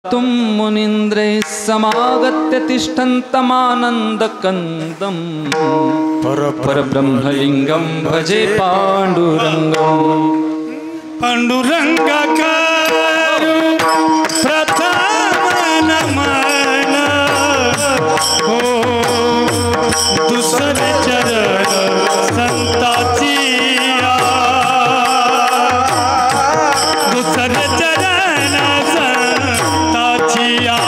तुम मुनीन्द्रैः समागत्य तिष्ठन्तमानन्दकन्दं परब्रह्मलिङ्गं भजे पाण्डुरङ्गम्। पाण्डुरङ्गकरु प्रथम नमन हो दुसरे चरण संताचिया दुसरे चरण संताचिया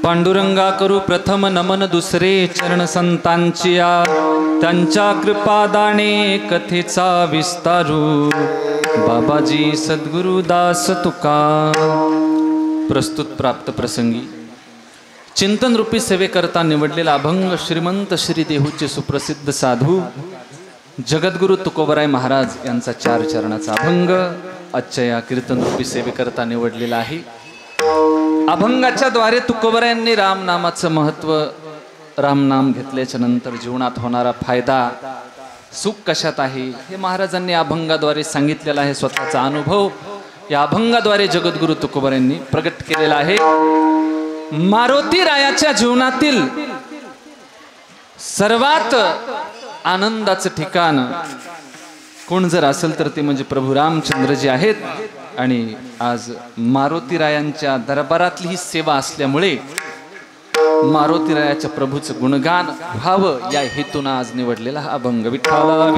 पांडुरंगा करू प्रथम नमन दुसरे चरण संतांचिया त्यांच्या कृपादाने कथेचा विस्तारू बाबाजी सद्गुरु दास तुका। प्रस्तुत प्राप्त प्रसंगी चिंतन रूपी सेवेकरता निवडलेला अभंग श्रीमंत श्री देहूचे सुप्रसिद्ध साधू जगद्गुरु तुकोबराय महाराज यांचा 4 चरणाचा अभंग आजच्या या कीर्तन रूपी सेवेकरता निवडलेला आहे। अभंगाच्या द्वारे तुकोबरायांनी रामनामाचं महत्व, रामनाम घेतल्याच्या नंतर जीवनात होणारा फायदा, सुख कशात आहे हे महाराजांनी अभंगाद्वारे सांगितलेला आहे। स्वतःचा अनुभव या अभंगाद्वारे जगद्गुरु तुकोबरायांनी प्रगट केलेला आहे। मारुती रायाच्या जीवनातील सर्वात आनंदाचं ठिकाण कोण जर असेल तर ते म्हणजे प्रभू रामचंद्रजी आहेत। आणि आज मारुती रायांच्या दरबारातली ही सेवा असल्यामुळे मारुती रायाच्या प्रभूचं गुणगान व्हावं या हेतून आज निवडलेला हा अभंग। विठ्ठला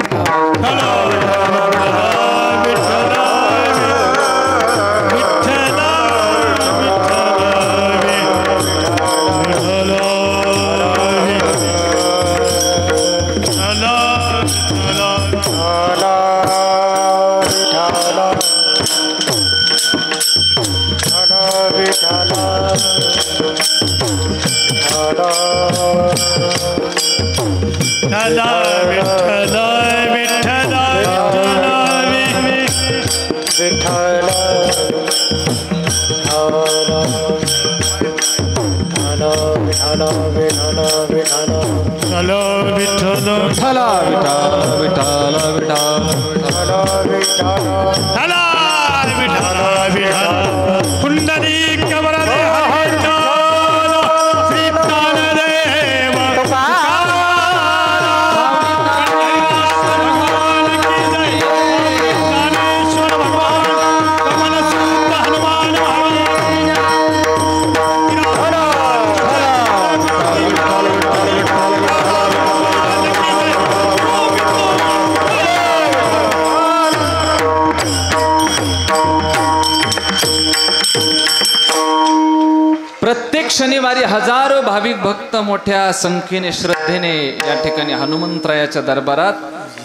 प्रत्येक शनिवारी हजारो भाविक भक्त मोठ्या संख्येने श्रद्धेने या ठिकाणी हनुमंतरायाच्या दरबारात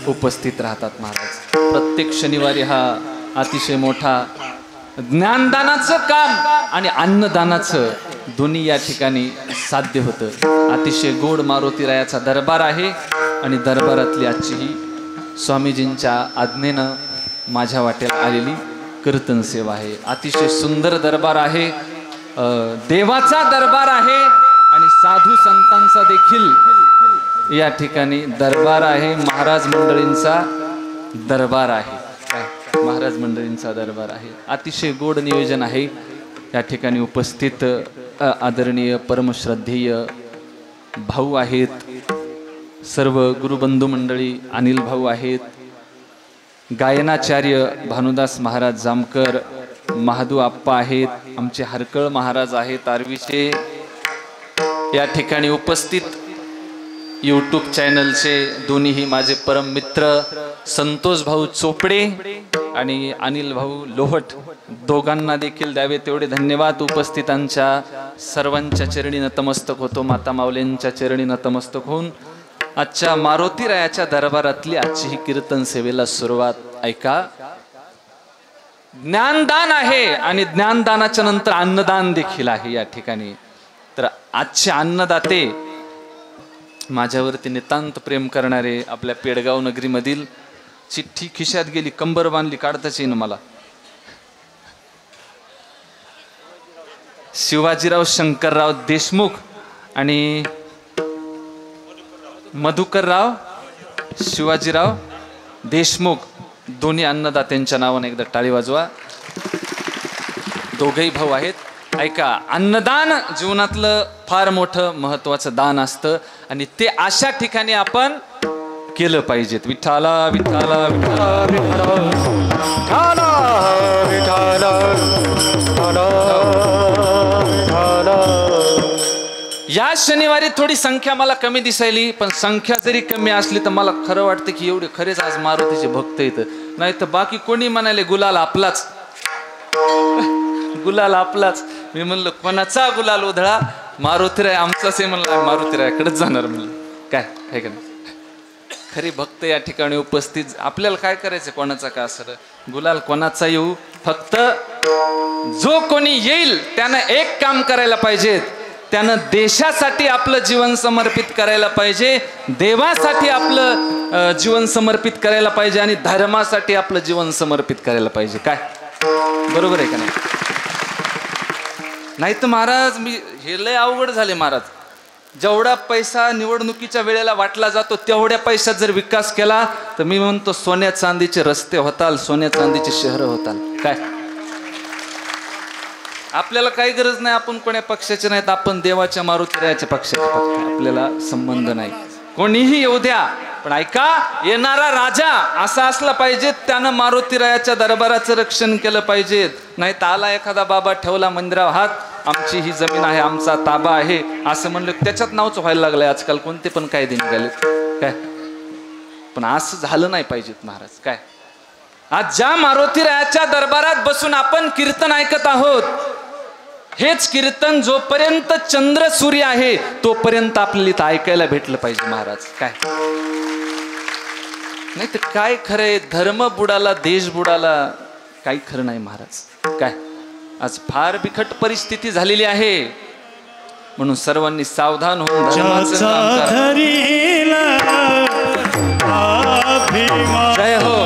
उपस्थित राहतात। महाराज प्रत्येक शनिवारी हा अतिशय मोठा ज्ञानदानाचं काम आणि अन्नदानाचं दोन्ही या ठिकाणी साध्य होतं। अतिशय गोड मारुती रायाचा दरबार आहे आणि दरबारातली आजची ही स्वामीजींच्या आज्ञेनं माझ्या वाटेला आलेली कीर्तन सेवा आहे। अतिशय सुंदर दरबार आहे, देवाचा दरबार आहे आणि साधू संतांचा देखील या ठिकाणी दरबार आहे, महाराज मंडळींचा दरबार आहे, काय महाराज मंडळींचा दरबार आहे. अतिशय गोड नियोजन आहे. या ठिकाणी उपस्थित आदरणीय परमश्रद्धेय भाऊ आहेत, सर्व गुरुबंधू मंडळी, अनिल भाऊ आहेत, गायनाचार्य भानुदास महाराज जामकर, महादू आप्पा आहेत, आमचे हरकळ महाराज आहेत आर्वीचे. या ठिकाणी उपस्थित यूट्यूब चॅनलचे दोन्हीही माझे परम मित्र संतोष भाऊ चोपडे आणि अनिल भाऊ लोहट, दोघांना देखील द्यावे तेवढे धन्यवाद. उपस्थितांच्या सर्वांच्या चरणी नतमस्तक होतो. माता माऊलींच्या चरणी नतमस्तक होऊन आजच्या मारुतीरायाच्या दरबारातली आजची ही कीर्तन सेवेला सुरुवात. ऐका, ज्ञानदान आहे आणि ज्ञानदानाच्या नंतर अन्नदान देखील आहे या ठिकाणी. तर आजचे अन्नदाते माझ्यावरती नितांत प्रेम करणारे, आपल्या पेडगाव नगरीमधील, चिठ्ठी खिशात गेली, कंबर बांधली, काढताच येईन मला, शिवाजीराव शंकरराव देशमुख आणि मधुकरराव शिवाजीराव देशमुख, दोन्ही अन्नदात्यांच्या नावाने एकदा टाळी वाजवा. दोघेही भाऊ आहेत. ऐका, अन्नदान जीवनातलं फार मोठं महत्वाचं दान असतं आणि ते अशा ठिकाणी आपण केलं पाहिजेत. विठ्ठला विठ्ठला विठ्ठला विठ्ठला या शनिवारी थोडी संख्या मला कमी दिसायली, पण संख्या जरी कमी असली तर मला खरं वाटतं की एवढे खरेच आज मारुतीचे भक्त येत. नाही तर बाकी कोणी म्हणाले गुलाल आपलाच, गुलाल आपलाच. मी म्हणलं कोणाचा गुलाल उधळा, मारुतीराय आमचाच आहे म्हणलं, मारुतीरायाकडेच जाणार म्हणलं. काय आहे का नाही, खरी भक्त या ठिकाणी उपस्थित. आपल्याला काय करायचं, कोणाचा का असर गुलाल कोणाचा येऊ, फक्त जो कोणी येईल त्यानं एक काम करायला पाहिजे, त्यानं देशासाठी आपलं जीवन समर्पित करायला पाहिजे, देवासाठी आपलं जीवन समर्पित करायला पाहिजे आणि धर्मासाठी आपलं जीवन समर्पित करायला पाहिजे. काय बरोबर आहे का नाही? नाही तर महाराज, मी हे लय अवघड झाले महाराज. जेवढा पैसा निवडणुकीच्या वेळेला वाटला जातो तेवढ्या पैशात जर विकास केला तर मी म्हणतो सोन्या चांदीचे रस्ते होताल, सोन्या चांदीचे शहर होताल. काय आपल्याला काही गरज नाही, आपण कोण्या पक्षाचे नाहीत, आपण देवाच्या मारुतीरायाच्या पक्षाचे, आपल्याला संबंध नाही. कोणीही येऊ द्या, पण ऐका, येणारा राजा असा असला पाहिजे त्यानं मारुतीरायाच्या दरबाराचं रक्षण केलं पाहिजे. नाही तर आला एखादा बाबा, ठेवला मंदिरावर हात, आमची ही जमीन आहे, आमचा ताबा आहे असं म्हणलं, त्याच्यात नावच व्हायला लागलंय आजकाल. कोणते पण कायदे निघाले काय, पण असं झालं नाही पाहिजेत महाराज. काय आज ज्या मारुतीरायाच्या दरबारात बसून आपण कीर्तन ऐकत आहोत, हेच कीर्तन जोपर्यंत चंद्र सूर्य आहे तोपर्यंत आपल्याला इथं ऐकायला भेटलं पाहिजे महाराज. काय नाही तर काय खरंय, धर्म बुडाला, देश बुडाला, काही खरं नाही महाराज. काय आज फार बिकट परिस्थिती झालेली आहे, म्हणून सर्वांनी सावधान होऊन धर्माचं काम करा. जय हो.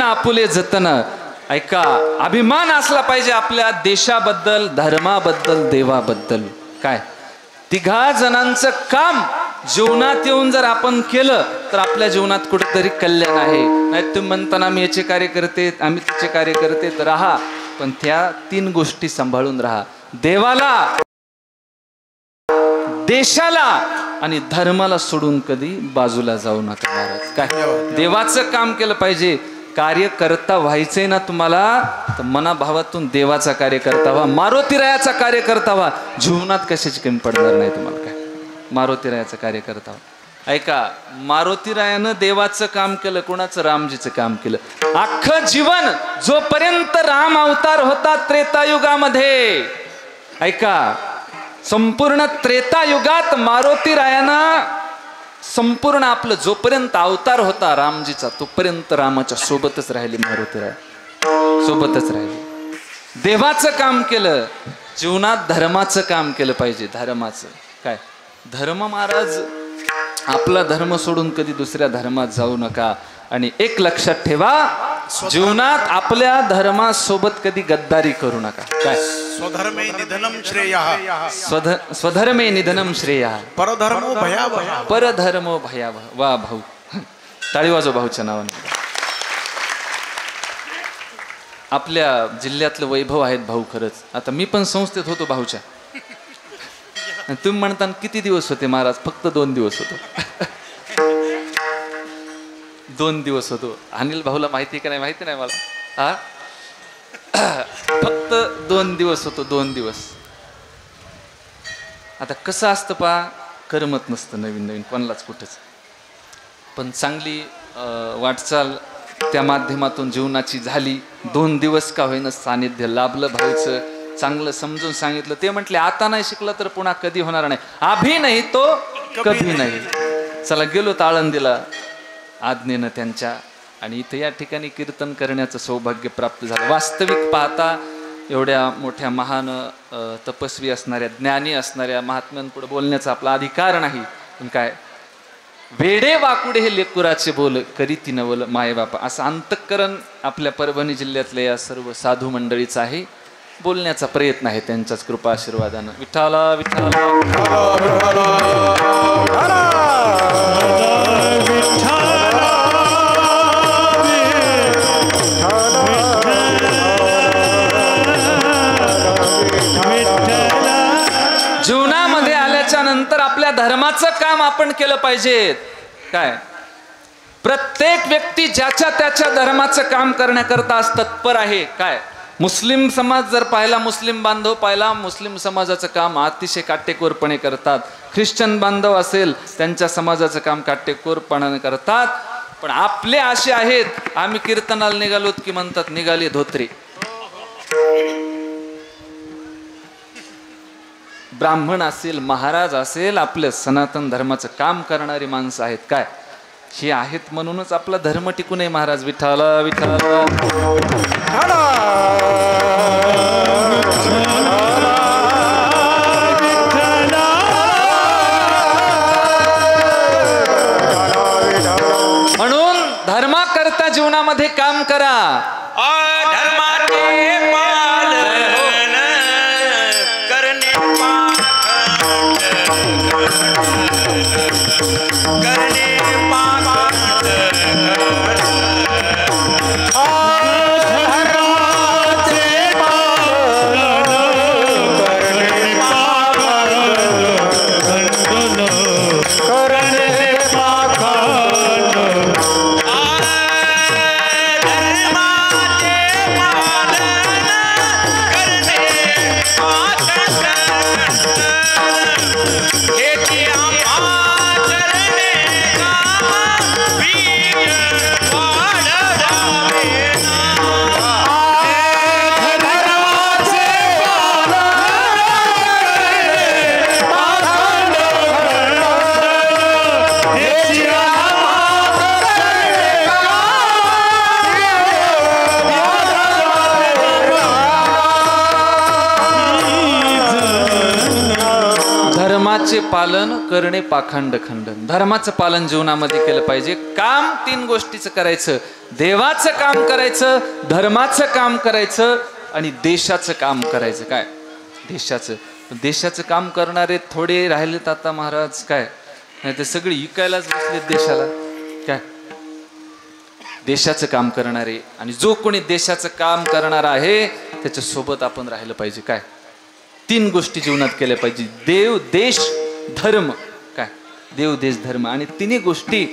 आपुले जतन. ऐका, अभिमान असला पाहिजे आपल्या देशाबद्दल, धर्माबद्दल, देवाबद्दल. काय तिघा जणांचं काम जीवनात येऊन जर आपण केलं तर आपल्या जीवनात कुठेतरी कल्याण आहे. नाही तुम्ही म्हणताना मी याचे कार्य करते, आम्ही त्याचे कार्य करते, तर राहा, पण त्या 3 गोष्टी सांभाळून राहा. देवाला, देशाला आणि धर्माला सोडून कधी बाजूला जाऊ नका महाराज. काय देवाचं काम केलं पाहिजे. कार्यकर्ता व्हायचंय ना तुम्हाला, तर मनाभावातून देवाचा कार्यकर्ता व्हा, मारुतीरायाचा कार्यकर्ता व्हा. जीवनात कशाची कमी पडणार नाही तुम्हाला. काय मारुतीरायाचा कार्यकर्ता व्हा. ऐका, मारुतीरायानं देवाचं काम केलं, कोणाचं? रामजीचं काम केलं. अख्खं जीवन जोपर्यंत राम अवतार होता त्रेतायुगामध्ये, ऐका, संपूर्ण त्रेतायुगात मारुतीरायानं संपूर्ण आपलं जोपर्यंत अवतार होता रामजीचा, तोपर्यंत रामाच्या सोबतच राहिले. मारुतीराय सोबतच राहिले. देवाचं काम केलं, जीवनात धर्माचं काम केलं पाहिजे. धर्माचं काय? धर्म महाराज, आपला धर्म सोडून कधी दुसऱ्या धर्मात जाऊ नका. आणि एक लक्षात ठेवा, जीवनात आपल्या धर्मासोबत कधी गद्दारी करू नका. काय? स्वधर्मे निधनम श्रेयः, स्वधर्मे निधनम श्रेयः, परधर्मो भयावह, परधर्मो भयावह. वा भाऊ, टाळी वाजव भाऊच्या नावाने. आपल्या जिल्ह्यातलं वैभव आहेत भाऊ खरंच. आता मी पण संस्थेत होतो भाऊच्या. तुम्ही म्हणता किती दिवस होते महाराज? फक्त 2 दिवस होतो. 2 दिवस होतो. अनिल भाऊला माहिती का नाही माहिती नाही मला. हा, फक्त 2 दिवस होतो. 2 दिवस. आता कसं असतं पा, करमत नसतं नवीन नवीन कोणालाच कुठंच. पण चांगली वाटचाल त्या माध्यमातून जीवनाची झाली. 2 दिवस का होईना सानिध्य लाभलं भाऊचं. चांगलं समजून सांगितलं. ते म्हटले आता नाही शिकलं तर पुन्हा कधी होणार नाही. अभी नाही तो कभी नाही. चला गेलो आळंदीला आज्ञेनं त्यांच्या, आणि इथं या ठिकाणी कीर्तन करण्याचं सौभाग्य प्राप्त झालं. वास्तविक पाहता एवढ्या मोठ्या महान तपस्वी असणाऱ्या, ज्ञानी असणाऱ्या महात्म्यांपुढे बोलण्याचा आपला अधिकार नाही. पण काय, वेडे वाकुडे हे लेकुराचे बोल करीती नवल माय बापा, असं अंतःकरण आपल्या परभणी जिल्ह्यातल्या या सर्व साधू मंडळीचं आहे. बोलण्याचा प्रयत्न आहे त्यांच्याच कृपा आशीर्वादानं. विठ्ठला विठ्ठला जीवनामध्ये आल्याच्या नंतर आपल्या धर्माचं काम आपण केलं पाहिजे. काय, प्रत्येक व्यक्ती ज्याच्या त्याच्या धर्माचं काम करण्याकरता आज तत्पर आहे. काय, मुस्लिम समाज जर पाहिला, मुस्लिम बांधव पाहिला, मुस्लिम समाजाचं काम अतिशय काटेकोरपणे करतात. ख्रिश्चन बांधव असेल, त्यांच्या समाजाचं काम काटेकोरपणे करतात. पण आपले असे आहेत, आम्ही कीर्तनाला निघालोत की म्हणतात निघाले धोत्रे. ब्राह्मण असेल, महाराज असेल, आपल्या सनातन धर्माचं काम करणारी माणसं आहेत. काय, हे आहेत म्हणूनच आपला धर्म टिकून आहे महाराज. विठ्ठला विठ्ठला म्हणून धर्माकरता जीवनामध्ये काम करा. धर्माचे पालन करणे धर्माचे पालन करणे पाखंड खंडन. धर्माचं पालन जीवनामध्ये केलं पाहिजे. काम 3 गोष्टीचं करायचं. देवाचं काम करायचं, धर्माचं काम करायचं आणि देशाचं काम करायचं. काय, देशाचं. देशाचं काम करणारे थोडे राहिलेत आता महाराज, काय नाही ते सगळे इकायलाच बसलेत देशाला. काय देशाचं काम करणारे, आणि जो कोणी देशाचं काम करणार आहे त्याच्या सोबत आपण राहिलं पाहिजे. काय 3 गोष्टी जीवनात केल्या पाहिजे: देव, देश, धर्म. काय देव, देश, धर्म. आणि 3 गोष्टी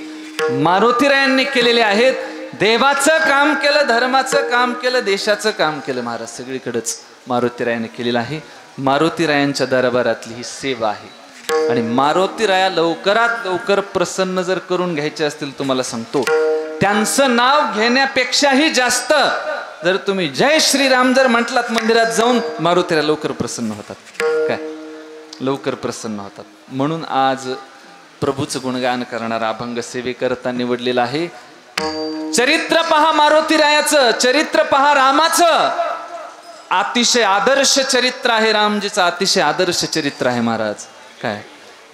मारुतीरायांनी केलेल्या आहेत. देवाचं काम केलं, धर्माचं काम केलं, देशाचं काम केलं. महाराज सगळीकडेच मारुतीरायाने केलेलं आहे. मारुतीरायांच्या दरबारातली ही सेवा आहे. आणि मारुतीराया लवकरात लवकर प्रसन्न जर करून घ्यायचे असतील, तुम्हाला सांगतो, त्यांचं नाव घेण्यापेक्षाही जास्त जर तुम्ही जय श्रीराम जर म्हटलात मंदिरात जाऊन, मारुतीराया लवकर प्रसन्न होतात. काय लवकर प्रसन्न होतात. म्हणून आज प्रभूचं गुणगान करणारा अभंग सेवेकरता निवडलेला आहे. चरित्र पहा मारुतीरायाचं, चरित्र पहा रामाचं. अतिशय आदर्श चरित्र आहे रामजीचं, अतिशय आदर्श चरित्र आहे महाराज. काय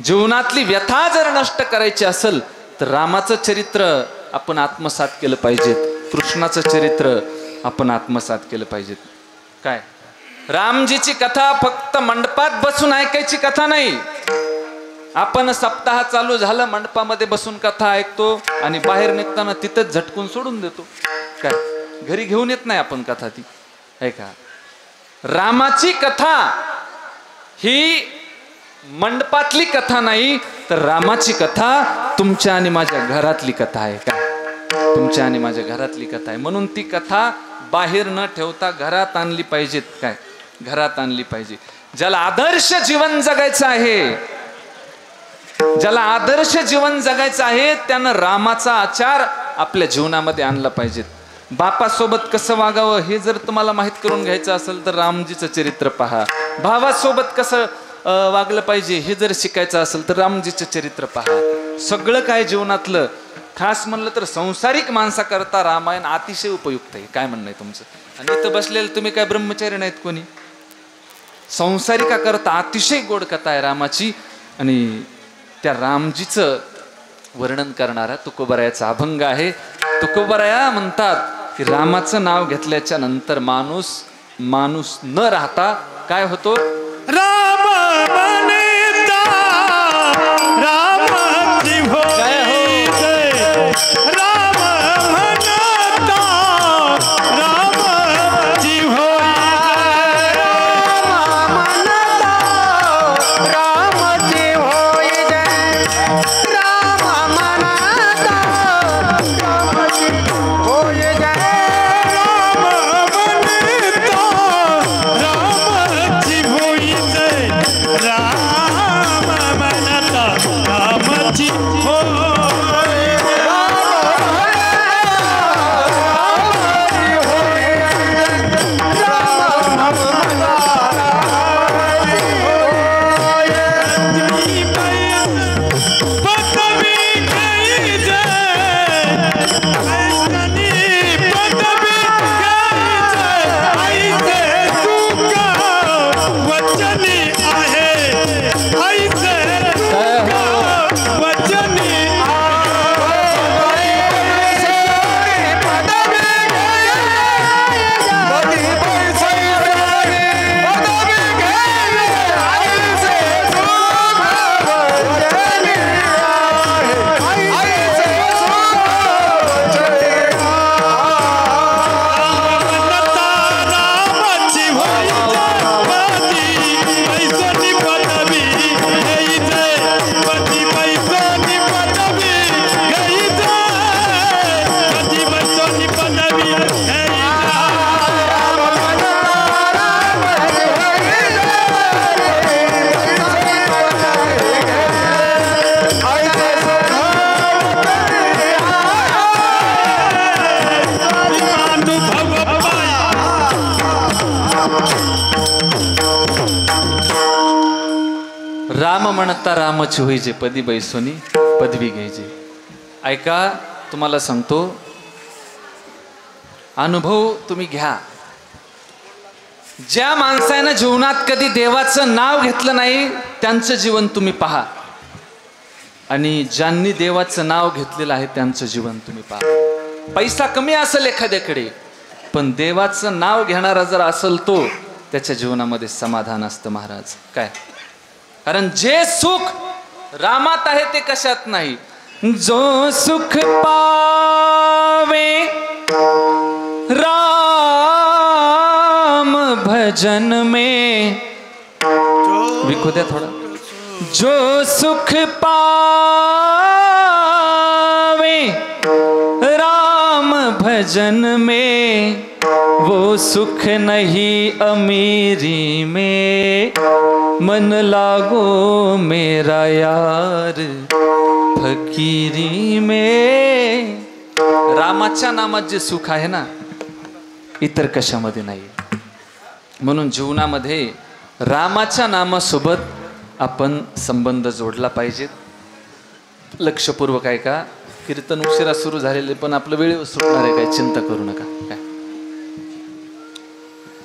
जीवनातली व्यथा जर नष्ट करायची असेल तर रामाचं चरित्र आपण आत्मसात केलं पाहिजेत. कृष्णाचं चरित्र आपण आत्मसात केलं पाहिजेत. काय रामजीची कथा फक्त मंडपात बसून ऐकायची कथा नाही. आपण सप्ताह चालू झालं, मंडपामध्ये बसून कथा ऐकतो आणि बाहेर निघताना तिथंच झटकून सोडून देतो. काय घरी घेऊन येत नाही आपण कथा ती. ऐका, रामाची कथा ही मंडपातली कथा नाही, तर रामाची कथा तुमच्या आणि माझ्या घरातली कथा आहे. काय तुमच्या आणि माझ्या घरातली कथा आहे. म्हणून ती कथा बाहेर न ठेवता घरात आणली पाहिजेत. काय घरात आणली पाहिजे. ज्याला आदर्श जीवन जगायचं आहे, ज्याला आदर्श जीवन जगायचं आहे, त्यानं रामाचा आचार आपल्या जीवनामध्ये आणला पाहिजेत. बापासोबत कसं वागावं हे जर तुम्हाला माहित करून घ्यायचं असेल तर रामजीचं चरित्र पहा. भावासोबत कसं वागलं पाहिजे हे जर शिकायचं असेल तर रामजीचं चरित्र पहा. सगळं काय जीवनातलं, खास म्हणलं तर संसारिक माणसाकरता रामायण अतिशय उपयुक्त आहे. काय म्हणणं आहे तुमचं? आणि इथं बसलेलं तुम्ही काय ब्रह्मचारी नाहीत कोणी? संसारिकाकरता अतिशय गोड कथा आहे रामाची. आणि त्या रामजीचं वर्णन करणारा तुकोबरायाचा अभंग आहे. तुकोबराया म्हणतात की रामाचं नाव घेतल्याच्या नंतर माणूस न राहता काय होतो? राम म्हणता रामाची होई जय. राम म्हणता रामाची होई जय. रामाची होई जय. राम म्हणता रामाची होई जय. रामाची होई जय. राम म्हणता रामाची होई. राम म्हणता रामची होईजे, पदी बैसोनी पदवी घ्यायचे. ऐका, तुम्हाला सांगतो, अनुभव तुम्ही घ्या. ज्या माणसानं जीवनात कधी देवाचं नाव घेतलं नाही त्यांचं जीवन तुम्ही पहा, आणि ज्यांनी देवाचं नाव घेतलेलं आहे त्यांचं जीवन तुम्ही पहा. पैसा कमी असेल एखाद्याकडे, पण देवाचं नाव घेणारा जर असेल तो, त्याच्या जीवनामध्ये समाधान असतं महाराज. काय कारण जे सुख रामात आहे ते कशात नाही. जो सुख पावे राम भजन में, विखू द्या थोड़ा. जो सुख पावे राम भजन में, वो सुख नहीं अमीरी में. मन लागो मेरा यार फकीरी में. रामाच्या नामात जे सुख आहे ना, इतर कशामध्ये नाही. म्हणून जीवनामध्ये रामाच्या नामासोबत आपण संबंध जोडला पाहिजे. लक्षपूर्वक आहे का. कीर्तन उशिरा सुरू झालेले पण आपलं वेळेवर सुटणार आहे, काय चिंता करू नका. काय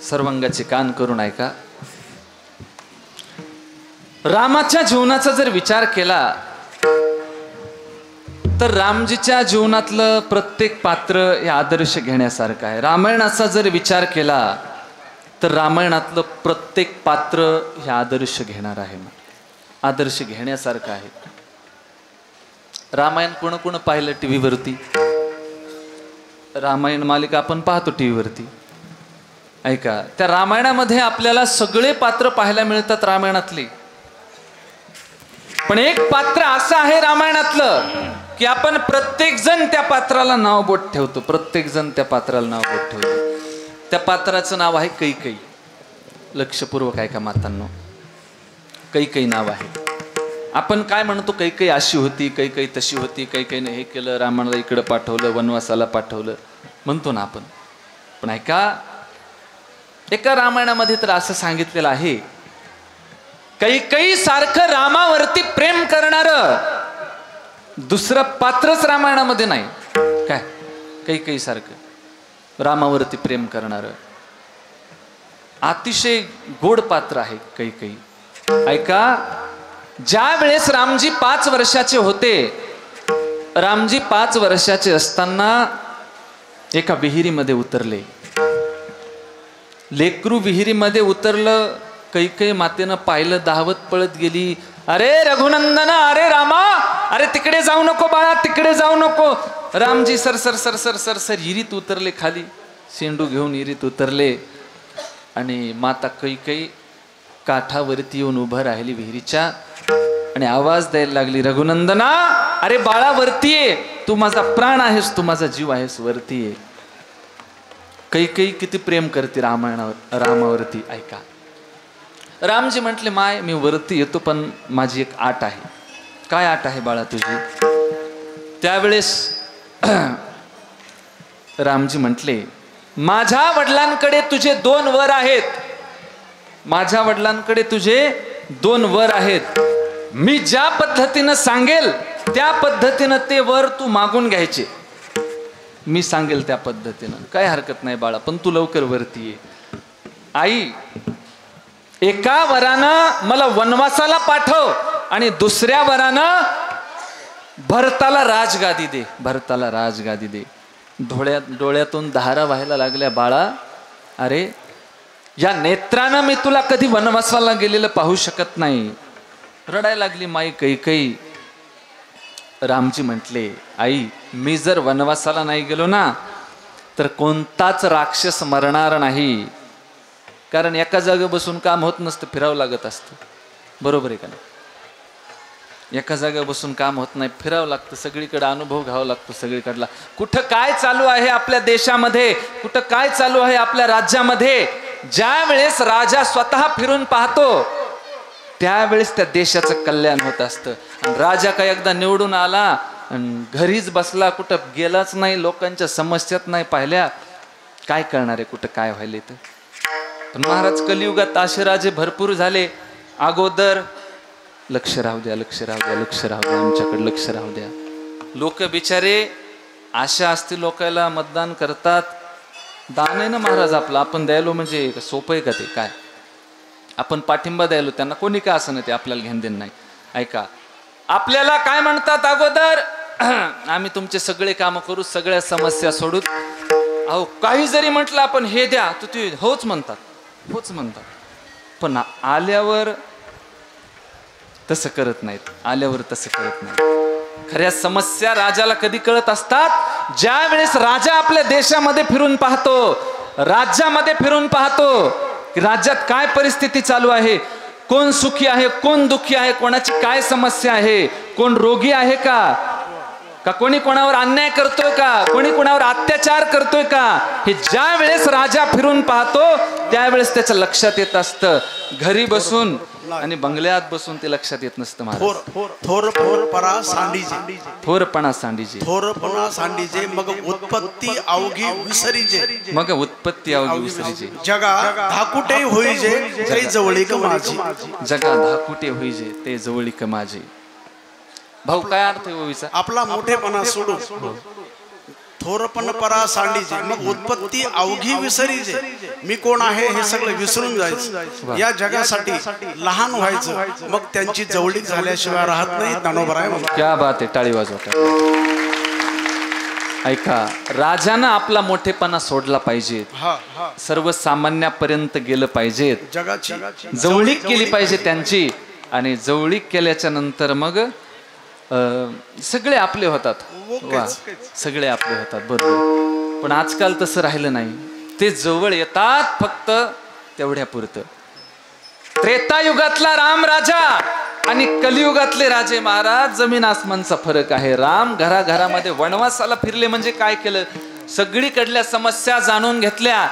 सर्वांगाचे कान करून ऐका. रामाच्या जीवनाचा जर विचार केला तर रामजीच्या जीवनातलं प्रत्येक पात्र हे आदर्श घेण्यासारखं आहे. रामायणाचा जर विचार केला तर रामायणातलं प्रत्येक पात्र हे आदर्श घेणार आहे, आदर्श घेण्यासारखं आहे. रामायण कोण कोण पाहिलं टी व्हीवरती. रामायण मालिका आपण पाहतो टी व्हीवरती. ऐका, त्या रामायणामध्ये आपल्याला सगळे पात्र पाहायला मिळतात रामायणातले. पण एक पात्र असं आहे रामायणातलं की आपण प्रत्येक जण त्या पात्राला नाव बोट ठेवतो. प्रत्येक जण त्या पात्राला नाव बोट ठेवतो. त्या पात्राचं नाव आहे कैकेयी. लक्षपूर्वक आहे का मातांनो. कैकेयी नाव आहे. आपण काय म्हणतो, कैकेयी अशी होती, कैकेयी तशी होती, कैकेयीने हे केलं, रामाला इकडं पाठवलं, वनवासाला पाठवलं म्हणतो ना आपण. पण ऐका, एका रामायणामध्ये तर असं सांगितलेलं आहे, कैकेयी सारखं रामावरती प्रेम करणारं दुसरं पात्रच रामायणामध्ये नाही. काय कैकेयी सारखं रामावरती प्रेम करणारं अतिशय गोड पात्र आहे कैकेयी. ऐका, ज्या वेळेस रामजी 5 वर्षाचे होते, रामजी 5 वर्षाचे असताना एका विहिरीमध्ये उतरले. लेकरू विहिरीमध्ये उतरलं. कैकेयी मातेनं पाहिलं, धावत पळत गेली. अरे रघुनंदना, अरे रामा, अरे तिकडे जाऊ नको बाळा, तिकडे जाऊ नको. Ramji sir sir sir sir sir sir हिरीत उतरले खाली. शेंडू घेऊन हिरीत उतरले आणि माता कैकेयी काठावरती येऊन उभं राहिली विहिरीच्या आणि आवाज द्यायला लागली, रघुनंदना, अरे बाळा वरती ये, तू माझा प्राण आहेस, तू माझा जीव आहेस, वरती ये. कैकेयी किती प्रेम करते रामावरती. ऐका, रामजी म्हटले, माय मी वरती येतो पण माझी एक आट आहे. काय आट आहे बाळा तुझी. त्यावेळेस रामजी म्हटले, माझ्या वडिलांकडे तुझे 2 वर आहेत. माझ्या वडिलांकडे तुझे 2 वर आहेत. मी ज्या पद्धतीनं सांगेल त्या पद्धतीनं ते वर तू मागून घ्यायचे. मी सांगेल त्या पद्धतीनं, काय हरकत नाही बाळा, पण तू लवकर वरती ये. आई, एका वरानं मला वनवासाला पाठव आणि दुसऱ्या वरानं भरताला राजगादी दे. भरताला राजगादी दे. डोळ्यातून धारा व्हायला लागल्या. बाळा, अरे या नेत्रानं मी तुला कधी वनवासाला गेलेलं पाहू शकत नाही. रडायला लागली माई कैकेयी. रामजी म्हटले, आई मी जर वनवासाला नाही गेलो ना तर कोणताच राक्षस मरणार नाही. कारण एका जागी बसून काम होत नसतं, फिरावं लागत असतं. बरोबर आहे का नाही. एका जागा बसून काम होत नाही, फिरावं लागतं, सगळीकडे अनुभव घ्यावा लागतो सगळीकडला. कुठं काय चालू आहे आपल्या देशामध्ये, कुठं काय चालू आहे आपल्या राज्यामध्ये. ज्या वेळेस राजा स्वतः फिरून पाहतो त्यावेळेस त्या देशाचं कल्याण होत असतं. राजा काय एकदा निवडून आला आणि घरीच बसला, कुठं गेलाच नाही, लोकांच्या समस्यात नाही पाहिल्या, काय करणार आहे, कुठं काय व्हायला तर. पण महाराज कलियुगात असे राजे भरपूर झाले. अगोदर लक्ष राहू द्या, लक्ष राहू द्या, लक्ष राहू द्या, आमच्याकडे लक्ष राहू द्या. लोक बिचारे आशा असते लोकांना मतदान करतात. दान आहे ना महाराज आपलं, आपण द्यायलो म्हणजे सोपं आहे का ते. काय आपण पाठिंबा द्यायलो त्यांना, कोणी काय असं नाही, ते आपल्याला घेण देण नाही. ऐका, आपल्याला काय म्हणतात अगोदर, आम्ही तुमचे सगळे काम करू, सगळ्या समस्या सोडू. अहो काही जरी म्हटलं आपण हे द्या तर ते होच म्हणतात. होच म्हणतात, पण आल्यावर तसं करत नाहीत. आल्यावर तसं करत नाहीत. खऱ्या समस्या राजाला कधी कळत असतात, ज्या वेळेस राजा आपल्या देशामध्ये फिरून पाहतो, राज्यामध्ये फिरून पाहतो की राज्यात काय परिस्थिती चालू आहे, कोण सुखी आहे, कोण दुःखी आहे, कोणाची काय समस्या आहे, कोण रोगी आहे का कोणी कोणावर अन्याय करतोय का, कोणी कोणावर अत्याचार करतोय का, हे ज्या वेळेस राजा फिरून पाहतो त्यावेळेस त्याच्या लक्षात येत असतं. घरी बसून आणि बंगल्यात बसून ते लक्षात येत नसतं. थोरपणा सांडीजे, थोरपणा सांडीजे, थोरपणा सांडीजे, मग उत्पत्ती अवघी विसरीजे, मग उत्पत्ती अवघी विसरीजे. जगा धाकुटे होईजे, ते जवळीक माझी, जगा धाकुटे होईजे, ते जवळीक माझी. भाऊ काय अर्थ आहे ओवीचा? आपला मोठेपणा सोडून थोरपणा सांडीजे, मग उत्पत्ती अवघी विसरीजे, मी कोण आहे हे सगळं विसरून जायचं, या जगासाठी लहान व्हायचं, मग त्यांची जवळीक झाल्याशिवाय राहत नाही. ज्ञानोबराय क्या बात आहे, टाळी वाजवा. ऐका, राजानं आपला मोठेपणा सोडला पाहिजे, सर्वसामान्यापर्यंत गेलं पाहिजे, जगाची जवळीक केली पाहिजे त्यांची, आणि जवळीक केल्याच्या नंतर मग सगळे आपले होतात. वा, सगळे आपले होतात, बरोबर. पण आजकाल तसं राहिलं नाही. ते जवळ येतात फक्त तेवढ्या पुरतं. त्रेतायुगातला राम राजा आणि कलियुगातले राजे महाराज, जमीन आसमानचा फरक आहे. राम घराघरामध्ये वनवासाला फिरले म्हणजे काय केलं, सगळीकडल्या समस्या जाणून घेतल्या.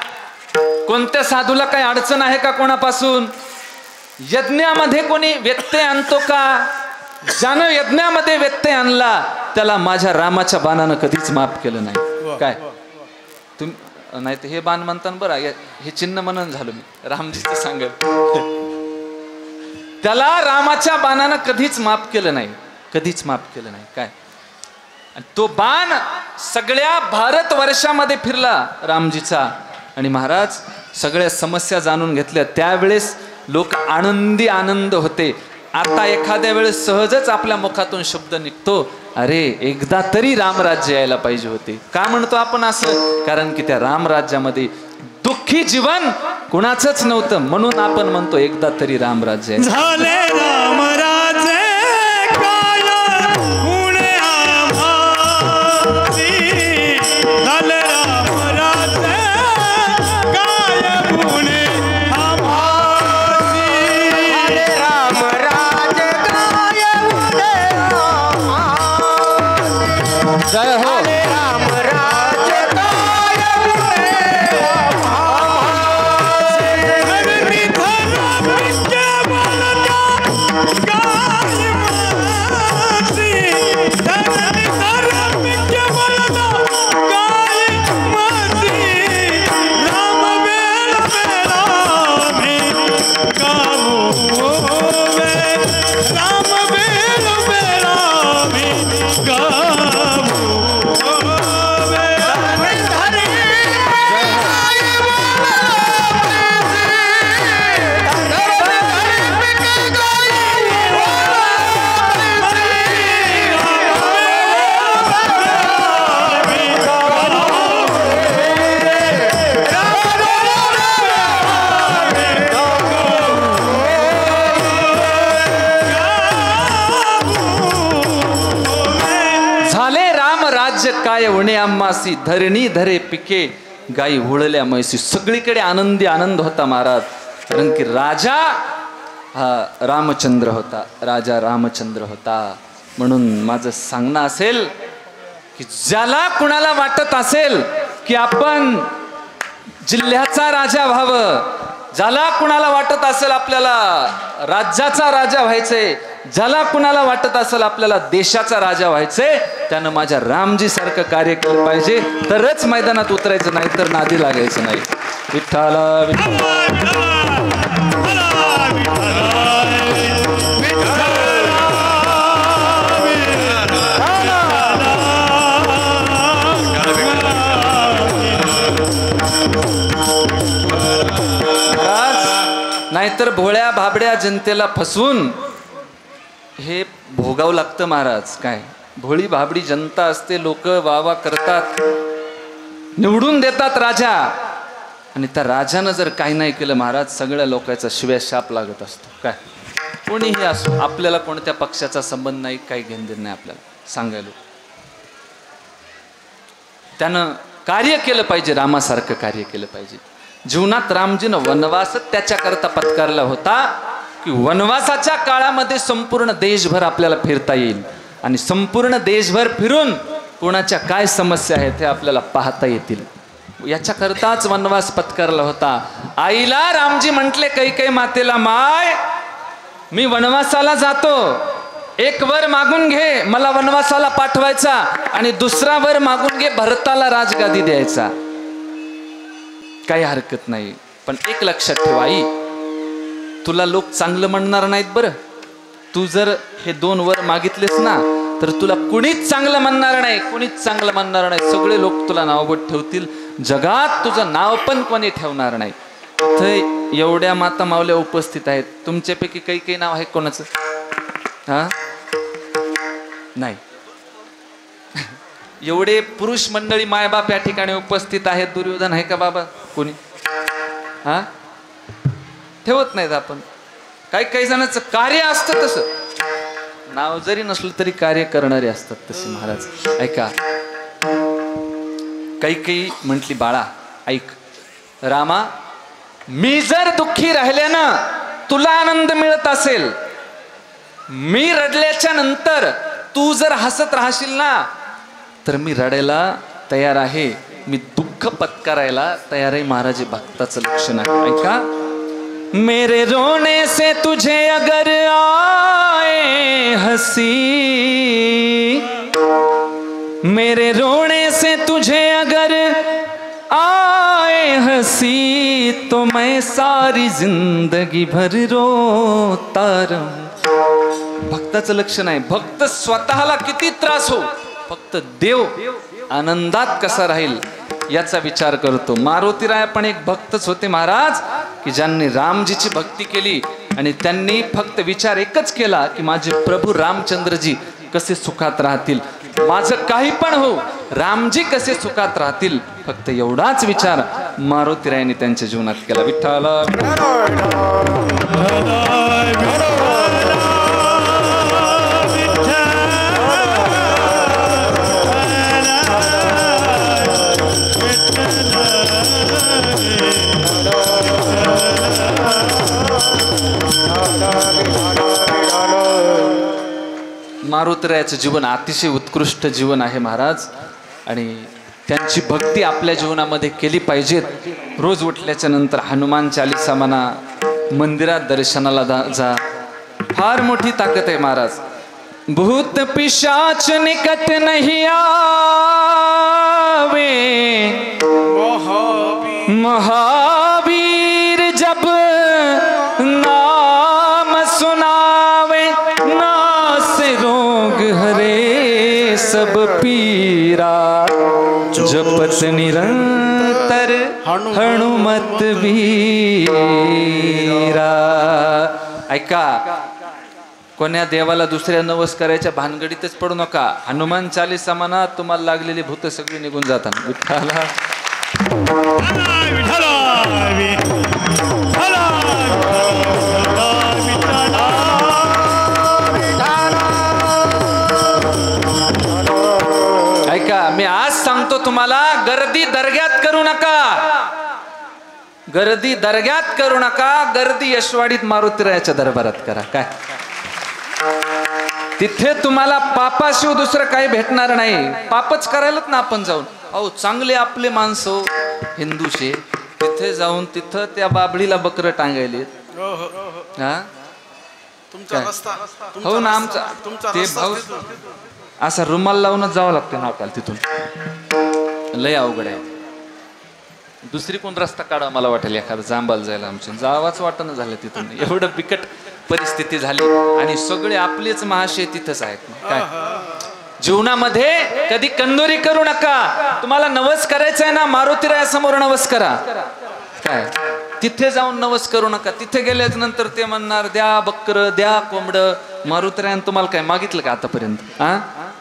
कोणत्या साधूला काही अडचण आहे का कोणापासून, यज्ञामध्ये कोणी व्यत्यय आणतो का, ज्यानं यज्ञामध्ये व्यत्यय आणला त्याला माझ्या रामाच्या बाणानं कधीच माफ केलं नाही. काय तुम्ही नाही, हे बाण म्हणताना बरं, हे चिन्ह म्हणून झालो मी, रामजीचं सांगत, त्याला रामाच्या बाणानं कधीच माफ केलं नाही, कधीच माफ केलं नाही. काय, तो बाण सगळ्या भारत वर्षामध्ये फिरला रामजीचा, आणि महाराज सगळ्या समस्या जाणून घेतल्या. त्यावेळेस लोक आनंदी आनंद होते. आता एखाद्या वेळेस सहजच आपल्या मुखातून शब्द निघतो, अरे एकदा तरी रामराज्य यायला पाहिजे होते. का म्हणतो आपण असं, कारण की त्या रामराज्यामध्ये दुःखी जीवन कुणाचंच नव्हतं, म्हणून आपण म्हणतो एकदा तरी रामराज्य झाले रामराज्य काय पुणे आम्हासी, झाले रामराज्य काय पुणे आम्हासी, रामराज काय पुणे आम्हासी, जय हो. रामराज काय पुणे काय उणे आम्हासी, धरणी धरे पिके गाई हुळल्या म्हैसी. सगळीकडे आनंदी आनंद होता महाराज, कारण की राजा हा रामचंद्र होता, राजा रामचंद्र होता. म्हणून माझं सांगणं असेल की ज्याला कुणाला वाटत असेल की आपण जिल्ह्याचा राजा व्हावं, ज्याला कुणाला वाटत असेल आपल्याला राज्याचा राजा व्हायचंय, ज्याला कुणाला वाटत असेल आपल्याला देशाचा राजा व्हायचंय, त्यानं माझ्या रामजी सारखं कार्य केलं पाहिजे, तरच मैदानात उतरायचं, नाही तर नादी लागायचं नाही. विठ्ठला नाहीतर भोळ्या भाबड्या जनतेला फसवून हे भोगावं लागतं महाराज. काय भोळी भाबडी जनता असते, लोक वावा करतात, निवडून देतात राजा, आणि त्या राजानं जर काही नाही केलं महाराज, सगळ्या लोकांचा शिव्या शाप लागत असतो. काय कोणीही असो, आपल्याला कोणत्या पक्षाचा संबंध नाही, काही घेणदेण नाही आपल्याला सांगायला. त्यानं कार्य केलं पाहिजे, रामासारखं कार्य केलं पाहिजे. जीवनात रामजीनं वनवास त्याच्याकरता पत्करला होता की वनवासाच्या काळामध्ये संपूर्ण देशभर आपल्याला फिरता येईल आणि संपूर्ण देशभर फिरून कोणाच्या काय समस्या आहेत हे आपल्याला पाहता येतील. याच्याकरताच वनवास पत्करला होता. आईला रामजी म्हटले कैकेयी मातेला, माय मी वनवासाला जातो, एक वर मागून घे मला वनवासाला पाठवायचा आणि दुसरा वर मागून घे भरताला राजगादी द्यायचा. काही हरकत नाही, पण एक लक्षात ठेव आई, तुला लोक चांगलं म्हणणार नाहीत बरं. तू जर हे 2 वर मागितलेस ना तर तुला कुणीच चांगलं म्हणणार नाही, कुणीच चांगलं म्हणणार नाही. सगळे लोक तुला नावबोट ठेवतील, जगात तुझं नाव पण कोणी ठेवणार नाही. इथं एवढ्या माता मावल्या उपस्थित आहेत, तुमच्यापैकी काही नाव आहे कोणाचं? हा नाही. एवढे पुरुष मंडळी मायबाप या ठिकाणी उपस्थित आहेत, दुर्योधन आहे का बाबा कोणी? हा ठेवत नाहीत आपण. काही जणांचं कार्य असतं तसं, नाव जरी नसलं तरी कार्य करणारे असतात तसे महाराज. ऐका, काही म्हटली, बाळा ऐक, रामा मी जर दुःखी राहिल्यानं तुला आनंद मिळत असेल, मी रडल्याच्या नंतर तू जर हसत राहशील ना तर मी रडायला तयार आहे, मी दुःख पत्करायला तयार आहे. महाराज भक्ताचं लक्षण आहे. ऐका, मेरे रोने से तुझे अगर आए हंसी, मेरे रोने से तुझे अगर आए हंसी, तो मैं सारी जिंदगी भर रोता रहूं. भक्ताचं लक्षण आहे. भक्त स्वतःला किती त्रास हो, फक्त देव आनंदात कसा राहील याचा विचार करतो. मारुतीराय पण एक भक्तच होते महाराज, की ज्यांनी रामजीची भक्ती केली आणि त्यांनी फक्त विचार एकच केला की माझे प्रभू रामचंद्रजी कसे सुखात राहतील, माझं काही पण हो, रामजी कसे सुखात राहतील, फक्त एवढाच विचार मारुतीरायांनी त्यांच्या जीवनात केला. विठ्ठल मारुतीरायाचं जीवन अतिशय उत्कृष्ट जीवन आहे महाराज, आणि त्यांची भक्ती आपल्या जीवनामध्ये केली पाहिजेत. रोज उठल्याच्या नंतर हनुमान चालीसा म्हणा, मंदिरात दर्शनाला जा, फार मोठी ताकद आहे महाराज. भूत पिशाच निकट नहीं आवे, महावीर जब नाम सुनावे, नास रोग हरे सब पीरा, जपत निरंतर हनुमत वीरा. ऐका, कोण्या देवाला दुसऱ्या नवस करायच्या भानगडीतच पडू नका. हनुमान चालीसा म्हणा, तुम्हाला लागलेली भूत सगळी निघून जातात. विठ्ठला ऐका, मी आज सांगतो तुम्हाला, गर्दी दर्ग्यात करू नका, गर्दी दर्ग्यात करू नका, गर्दी यशवाडीत मारुतीरायाच्या दरबारात करा. काय तिथे तुम्हाला पापाशिव दुसरं काही भेटणार नाही. पापच करायलाच ना आपण जाऊन. अहो चांगले आपले माणसं हिंदूशे, तिथे जाऊन तिथं त्या बाबडीला बकरं टांगायले. हा हो ना, आमचा ते भाऊ असा रुमाल लावूनच जावं लागतं नाकाला तिथून. लय अवघड आहे. दुसरी कोण रस्ता काढा मला वाटेल, एखादा जांबाला जायला आमच्या जावाच वाटणं झालं तिथून. एवढं बिकट परिस्थिती झाली आणि सगळे आपलेच महाशय तिथंच आहेत. काय जीवनामध्ये कधी कंदोरी करू नका. तुम्हाला नवस करायचा आहे ना, मारुतीरायासमोर नवस करा. काय तिथे जाऊन नवस करू नका. तिथे गेल्याच नंतर ते म्हणणार द्या बकर, द्या कोंबड. मारुतीरायानं तुम्हाला काय मागितलं का आतापर्यंत? हा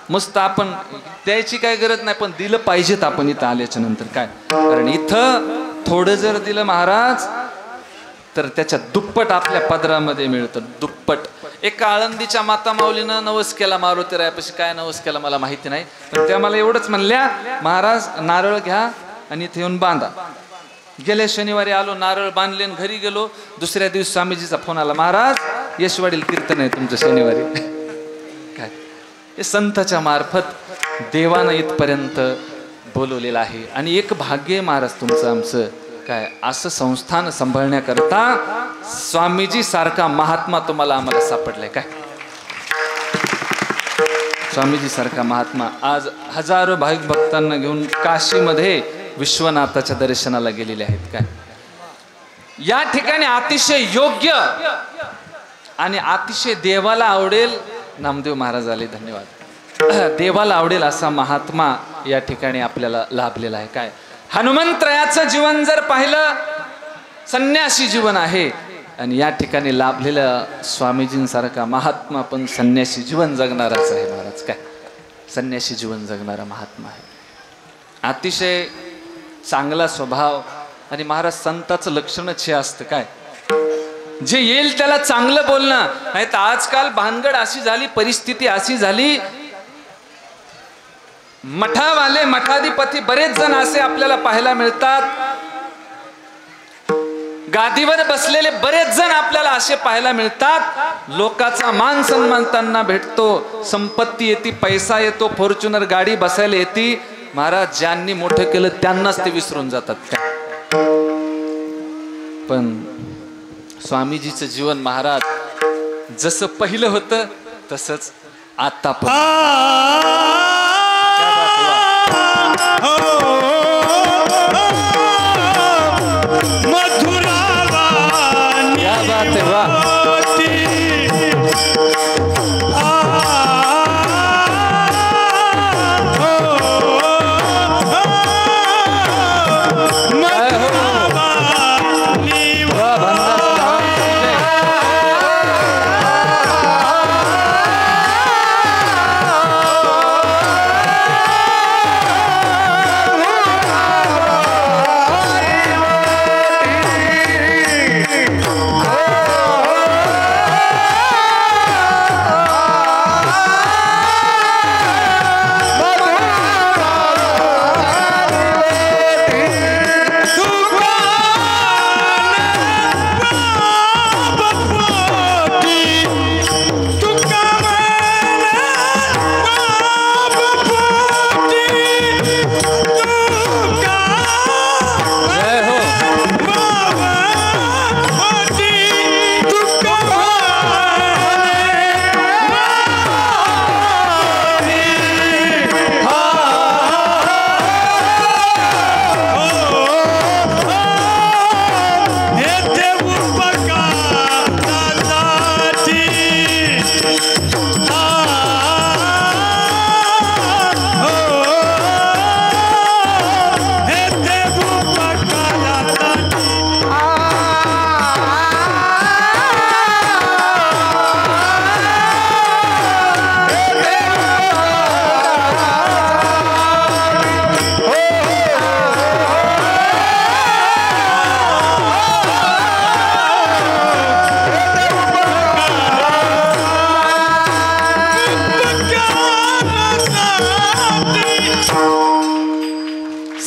मस्त आपण द्यायची काय गरज नाही, पण दिलं पाहिजेत आपण इथं आल्याच्या नंतर. काय कारण इथं थोडं जर दिलं महाराज तर त्याच्या दुप्पट आपल्या पदरामध्ये मिळतं, दुप्पट. एक आळंदीच्या माता माऊलीनं नवस केला मारुतीरायापाशी, काय नवस केला मला माहिती नाही, पण त्या मला एवढंच म्हणल्या, महाराज नारळ घ्या आणि इथे येऊन बांधा. गेल्या शनिवारी आलो, नारळ बांधले, घरी गेलो. दुसऱ्या दिवशी स्वामीजीचा फोन आला, महाराज यशवाडील कीर्तन आहे तुमचं शनिवारी. काय हे संताच्या मार्फत देवानं इथपर्यंत बोलवलेलं आहे. आणि एक भाग्य महाराज तुमचं आमचं, काय असं संस्थान सांभाळण्याकरता स्वामीजी सारखा महात्मा तुम्हाला आम्हाला सापडलाय. काय स्वामीजी सारखा महात्मा आज हजारो भाविक भक्तांना घेऊन काशीमध्ये विश्वनाथाच्या दर्शनाला गेलेले आहेत. काय या ठिकाणी अतिशय योग्य आणि अतिशय देवाला आवडेल, नामदेव महाराज आले, धन्यवाद. देवाला आवडेल असा महात्मा या ठिकाणी आपल्याला लाभलेला आहे. काय हनुमंतरायाचं जीवन जर पाहिलं, संन्यासी जीवन आहे, आणि या ठिकाणी लाभलेला स्वामीजींसारखा महात्मा पण संन्यासी जीवन जगणाराच आहे महाराज. काय संन्यासी जीवन जगणारा महात्मा आहे, अतिशय चांगला स्वभाव. आणि महाराज संताचं लक्षणच हे असतं, काय जे येईल त्याला चांगलं बोलणं. नाही तर आजकाल भानगड अशी झाली, परिस्थिती अशी झाली, मठावाले मठाधिपती बरेच जण असे आपल्याला पाहायला मिळतात, गादीवर बसलेले बरेच जण आपल्याला असे पाहायला मिळतात. लोकांचा मान सन्मान त्यांना भेटतो, संपत्ती येते, पैसा येतो, फॉर्च्युनर गाडी बसायला येते. महाराज ज्यांनी मोठं केलं त्यांनाच ते विसरून जातात. काय पण स्वामीजीचं जीवन महाराज जसं पहिलं होतं तसंच आता पण. क्या बात है, वाह.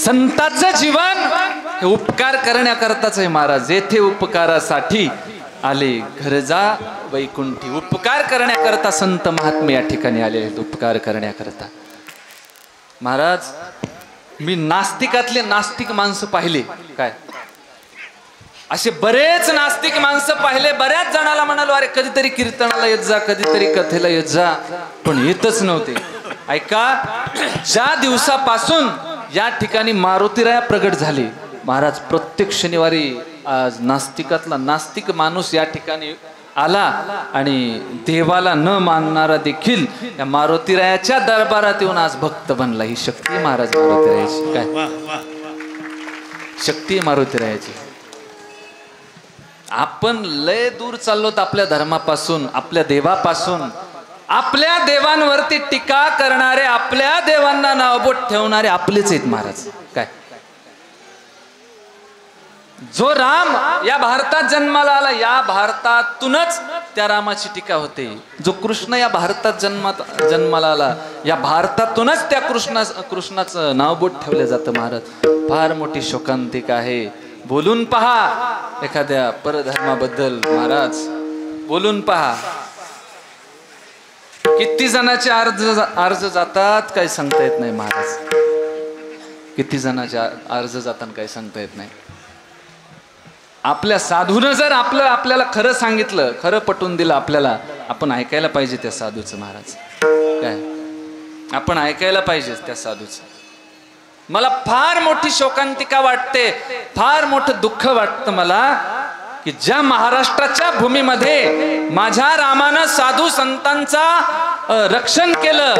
संतांचं जीवन हे उपकार करण्याकरताच आहे महाराज. येथे उपकारासाठी आले घर जा वैकुंठी. उपकार करण्याकरता संत महात्मे या ठिकाणी आले आहेत, उपकार करण्याकरता. महाराज मी नास्तिकातले नास्तिक माणसं पाहिले. काय असे बरेच नास्तिक माणसं पाहिले. बऱ्याच जणाला म्हणालो अरे कधीतरी कीर्तनाला येत जा, कधीतरी कथेला येत जा, पण येतच नव्हते. ऐका, ज्या दिवसापासून या ठिकाणी मारुतीराया प्रगट झाले महाराज, प्रत्येक शनिवारी आज नास्तिकातला नास्तिक माणूस या ठिकाणी आला आणि देवाला न मानणारा देखील या मारुतीरायाच्या दरबारात येऊन आज भक्त बनला. ही शक्ती महाराज मारुतीरायाची. काय शक्ती मारुतीरायाची. आपण लय दूर चाललोत आपल्या धर्मापासून, आपल्या देवापासून. आपल्या देवांवरती टीका करणारे, आपल्या देवांना नावबोट ठेवणारे आपलेच आहेत महाराज. काय जो राम या भारतात जन्माला आला, या भारतातूनच त्या रामाची टीका होते. जो कृष्ण या भारतात जन्माला आला, या भारतातूनच त्या कृष्णाचं नाव बोट ठेवलं जातं. महाराज फार मोठी शोकांतिका आहे. बोलून पहा एखाद्या परधर्माबद्दल, महाराज बोलून पहा. किती जणांचे अर्ज जातात काही सांगता येत नाही महाराज. किती जणांचे अर्ज जातात काही सांगता येत नाही. आपल्या साधूनं जर आपल्याला खरं सांगितलं, खरं पटवून दिलं आपल्याला, आपण ऐकायला पाहिजे त्या साधूचं. महाराज काय आपण ऐकायला पाहिजे त्या साधूचं. मला फार मोठी शोकांतिका वाटते, फार मोठं दुःख वाटतं मला की ज्या महाराष्ट्राच्या भूमीमध्ये माझ्या रामानं साधू संतांचा रक्षण केलं,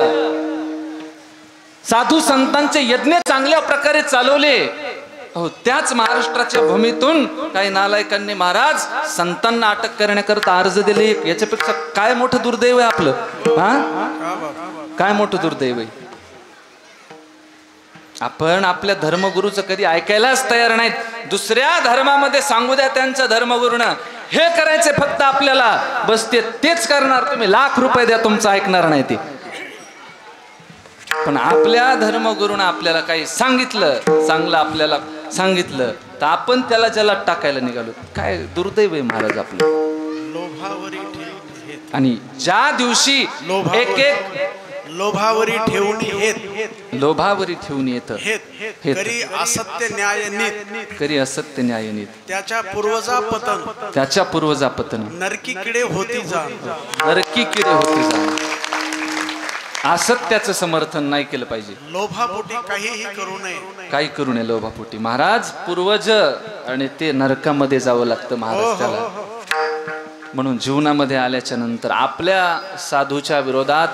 साधू संतांचे यज्ञ चांगल्या प्रकारे चालवले, हो त्याच महाराष्ट्राच्या भूमीतून काही नालायकांनी महाराज संतांना अटक करण्याकरता अर्ज दिले. याच्यापेक्षा काय मोठं दुर्दैव आहे आपलं. काय मोठं दुर्दैव आहे. आपण आपल्या धर्मगुरूचं कधी ऐकायलाच तयार नाहीत. दुसऱ्या धर्मामध्ये सांगू द्या त्यांच्या धर्मगुरूनं हे करायचे फक्त आपल्याला, बस तेच करणार. तुम्ही लाख रुपये द्या, तुमचं ऐकणार नाही ते. पण आपल्या धर्मगुरूनं आपल्याला काही सांगितलं, चांगलं आपल्याला सांगितलं, तर आपण त्याला जलात टाकायला निघालो. काय दुर्दैव आहे महाराज आपलं. आणि ज्या दिवशी लोभावरी ठेवून येत करी असत्य न्याय नीत, करी असत्य न्याय नीत, त्याच्या पूर्वजा पतन नरकी किडे होती जा, नरकी किडे होती जा. असत्याचं समर्थन नाही केलं पाहिजे. लोभापोटी काहीही करू नये, काही करू नये लोभापोटी. महाराज पूर्वज आणि ते नरकामध्ये जावं लागतं महाराज त्याला. म्हणून जीवनामध्ये आल्याच्या नंतर आपल्या साधूच्या विरोधात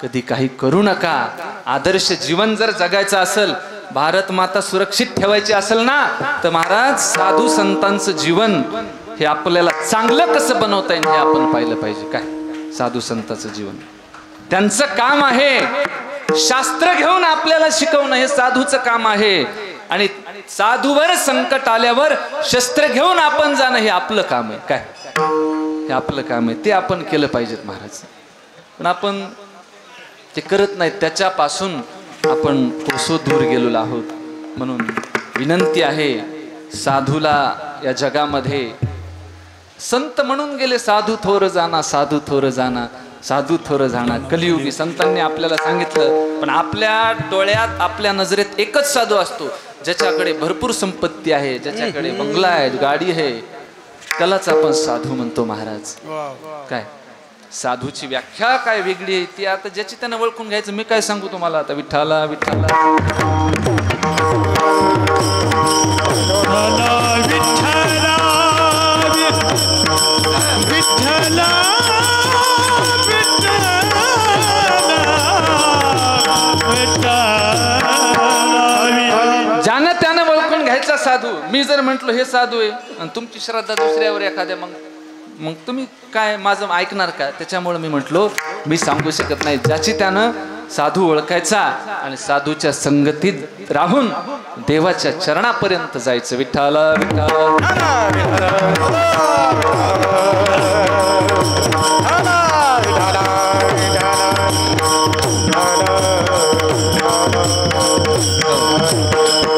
कधी काही करू नका. आदर्श जीवन जर जगायचं असेल, भारत माता सुरक्षित ठेवायची असेल ना, तर महाराज साधू संतांचं जीवन हे आपल्याला चांगलं कसं बनवता येईल हे आपण पाहिलं पाहिजे. काय साधू संतांचं जीवन, त्यांचं काम आहे शास्त्र घेऊन आपल्याला शिकवणं, हे साधूचं काम आहे. आणि साधूवर संकट आल्यावर शस्त्र घेऊन आपण जाणं हे आपलं काम आहे. काय हे आपलं काम आहे, ते आपण केलं पाहिजेत महाराज. पण आपण ते करत नाहीत, त्याच्यापासून आपण कोसो दूर गेलेलो आहोत. म्हणून विनंती आहे साधूला या जगामध्ये संत म्हणून गेले. साधू थोर जाना, साधू थोर जाना, साधू थोर जाना. कलियुगी संतांनी आपल्याला सांगितलं. पण आपल्या डोळ्यात आपल्या नजरेत एकच साधू असतो, ज्याच्याकडे भरपूर संपत्ती आहे, ज्याच्याकडे बंगला आहे, गाडी आहे, त्यालाच आपण साधू म्हणतो महाराज. काय साधूची व्याख्या काय वेगळी आहे ती आता ज्याची त्यानं ओळखून घ्यायचं. मी काय सांगू तुम्हाला आता. विठ्ठला विठ्ठला ज्यानं त्यानं ओळखून घ्यायचा साधू. मी जर म्हंटलो हे साधू आहे आणि तुमची श्रद्धा दुसऱ्यावर एखाद्या, मग तुम्ही काय माझं ऐकणार का? त्याच्यामुळे मी म्हटलो मी सांगू शकत नाही. ज्याची त्यानं साधू ओळखायचा आणि साधूच्या संगतीत राहून देवाच्या चरणापर्यंत जायचं. विठ्ठला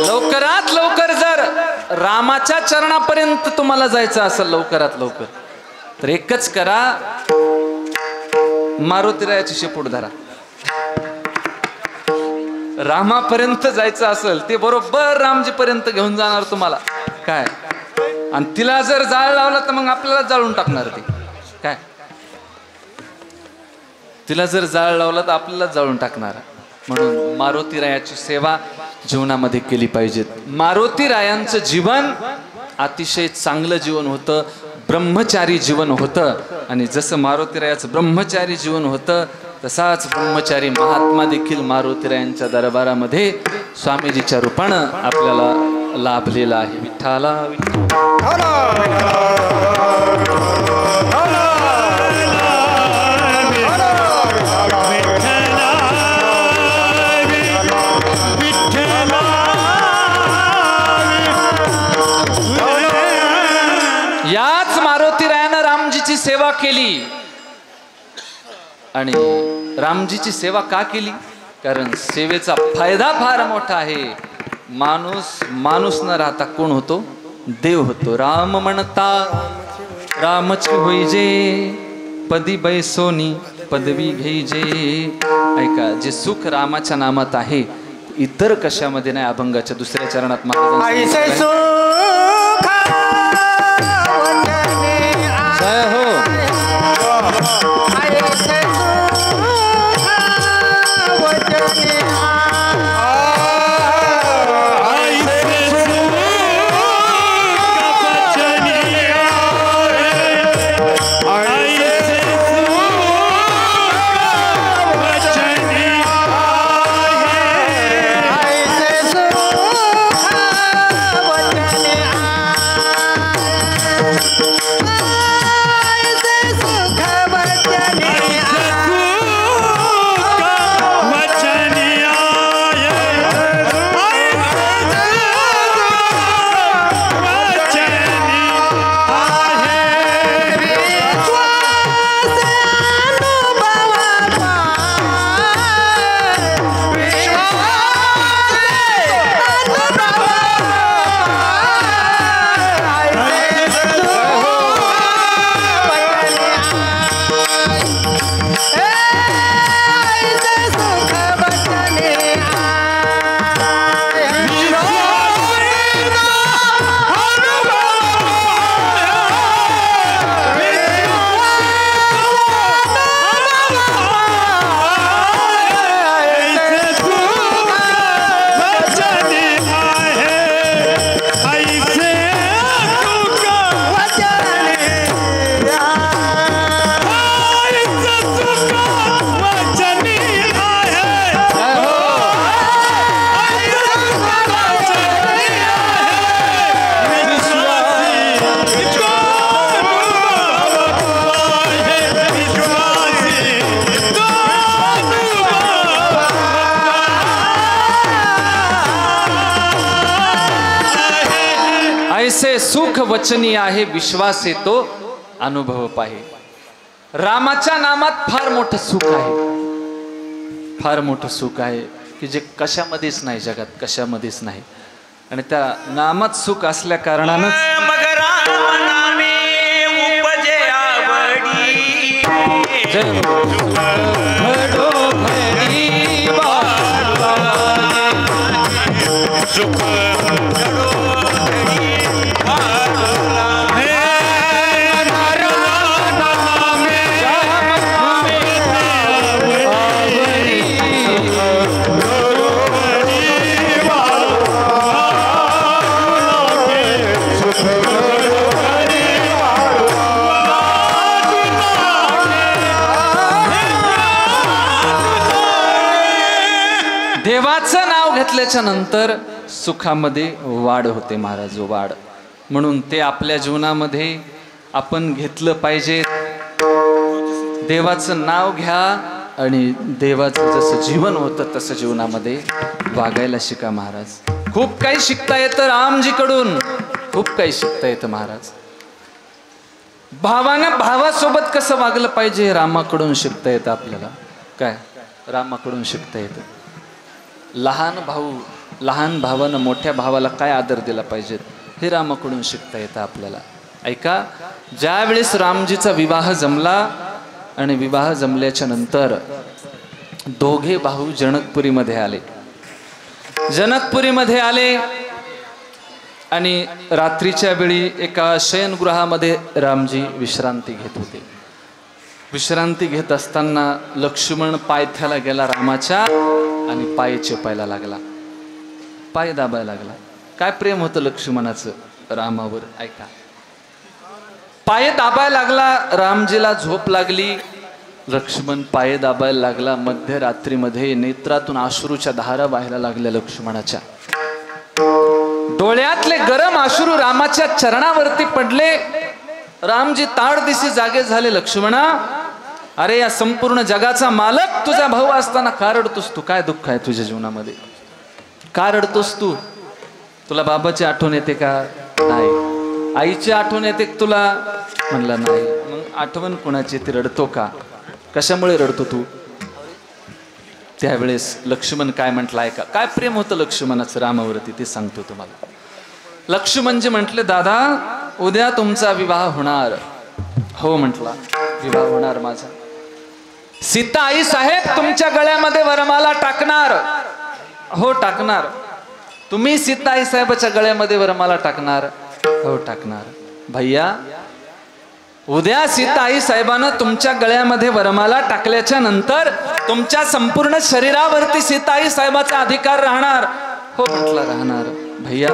लवकरात लवकर जर रामाच्या चरणापर्यंत तुम्हाला जायचं असेल लवकरात लवकर, तर एकच करा, मारुतीरायाची शेपूट धरा. रामापर्यंत जायचं असेल ते बरोबर रामजी पर्यंत घेऊन जाणार तुम्हाला. काय आणि तिला जर जाळ लावला तर मग आपल्याला जाळून टाकणार ते. काय तिला जर जाळ लावला तर आपल्याला जाळून टाकणार. म्हणून मारुतीरायाची सेवा जीवनामध्ये केली पाहिजे. मारुतीरायांचं जीवन अतिशय चांगलं जीवन होतं, ब्रह्मचारी जीवन होतं. आणि जसं मारुतीरायाचं ब्रह्मचारी जीवन होतं तसाच ब्रह्मचारी महात्मा देखील मारुतीरायांच्या दरबारामध्ये स्वामीजीच्या रूपानं आपल्याला लाभलेला आहे. विठ्ठला विठ्ठला सेवा केली. आणि रामजीची सेवा का केली? कारण सेवेचा फायदा फार मोठा आहे. माणूस न राहता कोण होतो? देव होतो. राम म्हणता रामच होईजे, पदी बैसोनी पदवी घेईजे. ऐका, जे सुख रामाच्या नामात आहे इतर कशामध्ये नाही. अभंगाच्या दुसऱ्या चरणात ऐसे महाराज सुख वचने जय हो. ऐसे सुख वचने ऐसे सुख वचनी आहे, विश्वास येतो अनुभव पाहे. रामाच्या नामात फार मोठं सुख आहे, फार मोठं सुख आहे की जे कशामध्येच नाही, जगात कशामध्येच नाही. आणि त्या नामात सुख असल्या कारणानं मग राम नामे उपजे आवडी. जय हो. देवाचं नाव घेतल्याच्या नंतर सुखामध्ये वाढ होते महाराज, वाढ. म्हणून ते आपल्या जीवनामध्ये आपण घेतलं पाहिजे. देवाचं नाव घ्या आणि देवाचं जसं जीवन होतं तसं जीवनामध्ये वागायला शिका महाराज. खूप काही शिकता येतं रामजीकडून, खूप काही शिकता येतं महाराज. भावासोबत कसं वागलं पाहिजे हे रामाकडून शिकता येतं आपल्याला. काय रामाकडून शिकता येतं. लहान भावानं मोठ्या भावाला काय आदर दिला पाहिजे हे रामाकडून शिकता येतं आपल्याला. ऐका, ज्या वेळेस रामजीचा विवाह जमला आणि विवाह जमल्याच्या नंतर दोघे भाऊ जनकपुरीमध्ये आले आणि रात्रीच्या वेळी एका शयनगृहामध्ये रामजी विश्रांती घेत होते. विश्रांती घेत असताना लक्ष्मण पायथ्याला गेला रामाच्या आणि पाय चेपायला लागला, पाय दाबायला लागला. काय प्रेम होतं लक्ष्मणाचं रामावर. ऐका, पाय दाबायला लागला. रामजीला झोप लागली. लक्ष्मण पाय दाबायला लागला. मध्यरात्रीमध्ये नेत्रातून अश्रूच्या धारा वाहायला लागल्या लक्ष्मणाच्या. डोळ्यातले गरम अश्रू रामाच्या चरणावरती पडले. रामजी ताडदिशी जागे झाले. लक्ष्मणा, अरे या संपूर्ण जगाचा मालक तुझा भाऊ असताना का रडतोस तू? काय दुःख आहे तुझ्या जीवनामध्ये? का रडतोस तू? तुला बाबाची आठवण येते का? नाही. आईची आठवण येते तुला? म्हणला नाही. मग आठवण कुणाची ती रडतो का? कशामुळे रडतो तू? त्यावेळेस लक्ष्मण काय म्हटलं का? काय प्रेम होतं लक्ष्मणाचं रामावरती ते सांगतो तुम्हाला. लक्ष्मणजी म्हटले, दादा उद्या तुमचा विवाह होणार. हो म्हटला, विवाह होणार माझा. सीता आई साहेब तुमच्या गळ्यामध्ये वरमाला टाकणार. हो टाकणार. तुम्ही सीता आई साहेबाच्या गळ्यामध्ये वरमाला टाकणार. हो टाकणार. भैया उद्या सीता आई साहेबांना तुमच्या गळ्यामध्ये वरमाला टाकल्याच्या नंतर तुमच्या संपूर्ण शरीरावरती सीता आई साहेबाचा अधिकार राहणार. हो म्हटलं राहणार. भैया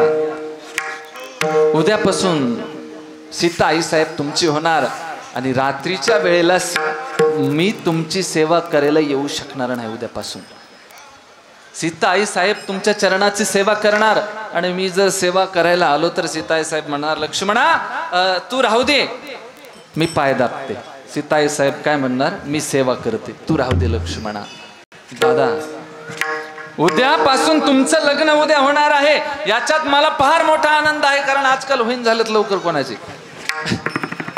उद्यापासून सीता आई साहेब तुमची होणार आणि रात्रीच्या वेळेला मी तुमची सेवा करायला येऊ शकणार नाही. उद्यापासून सीता आई साहेब तुमच्या चरणाची सेवा करणार आणि मी जर सेवा करायला आलो तर सीता आई साहेब म्हणणार, लक्ष्मणा तू राहू दे, मी पाय दाबते. सीता आई साहेब काय म्हणणार, मी सेवा करते, तू राहू दे लक्ष्मणा. दादा उद्यापासून तुमचं लग्न उद्या होणार आहे, याच्यात मला फार मोठा आनंद आहे. कारण आजकाल होईन झालेत लवकर कोणाची.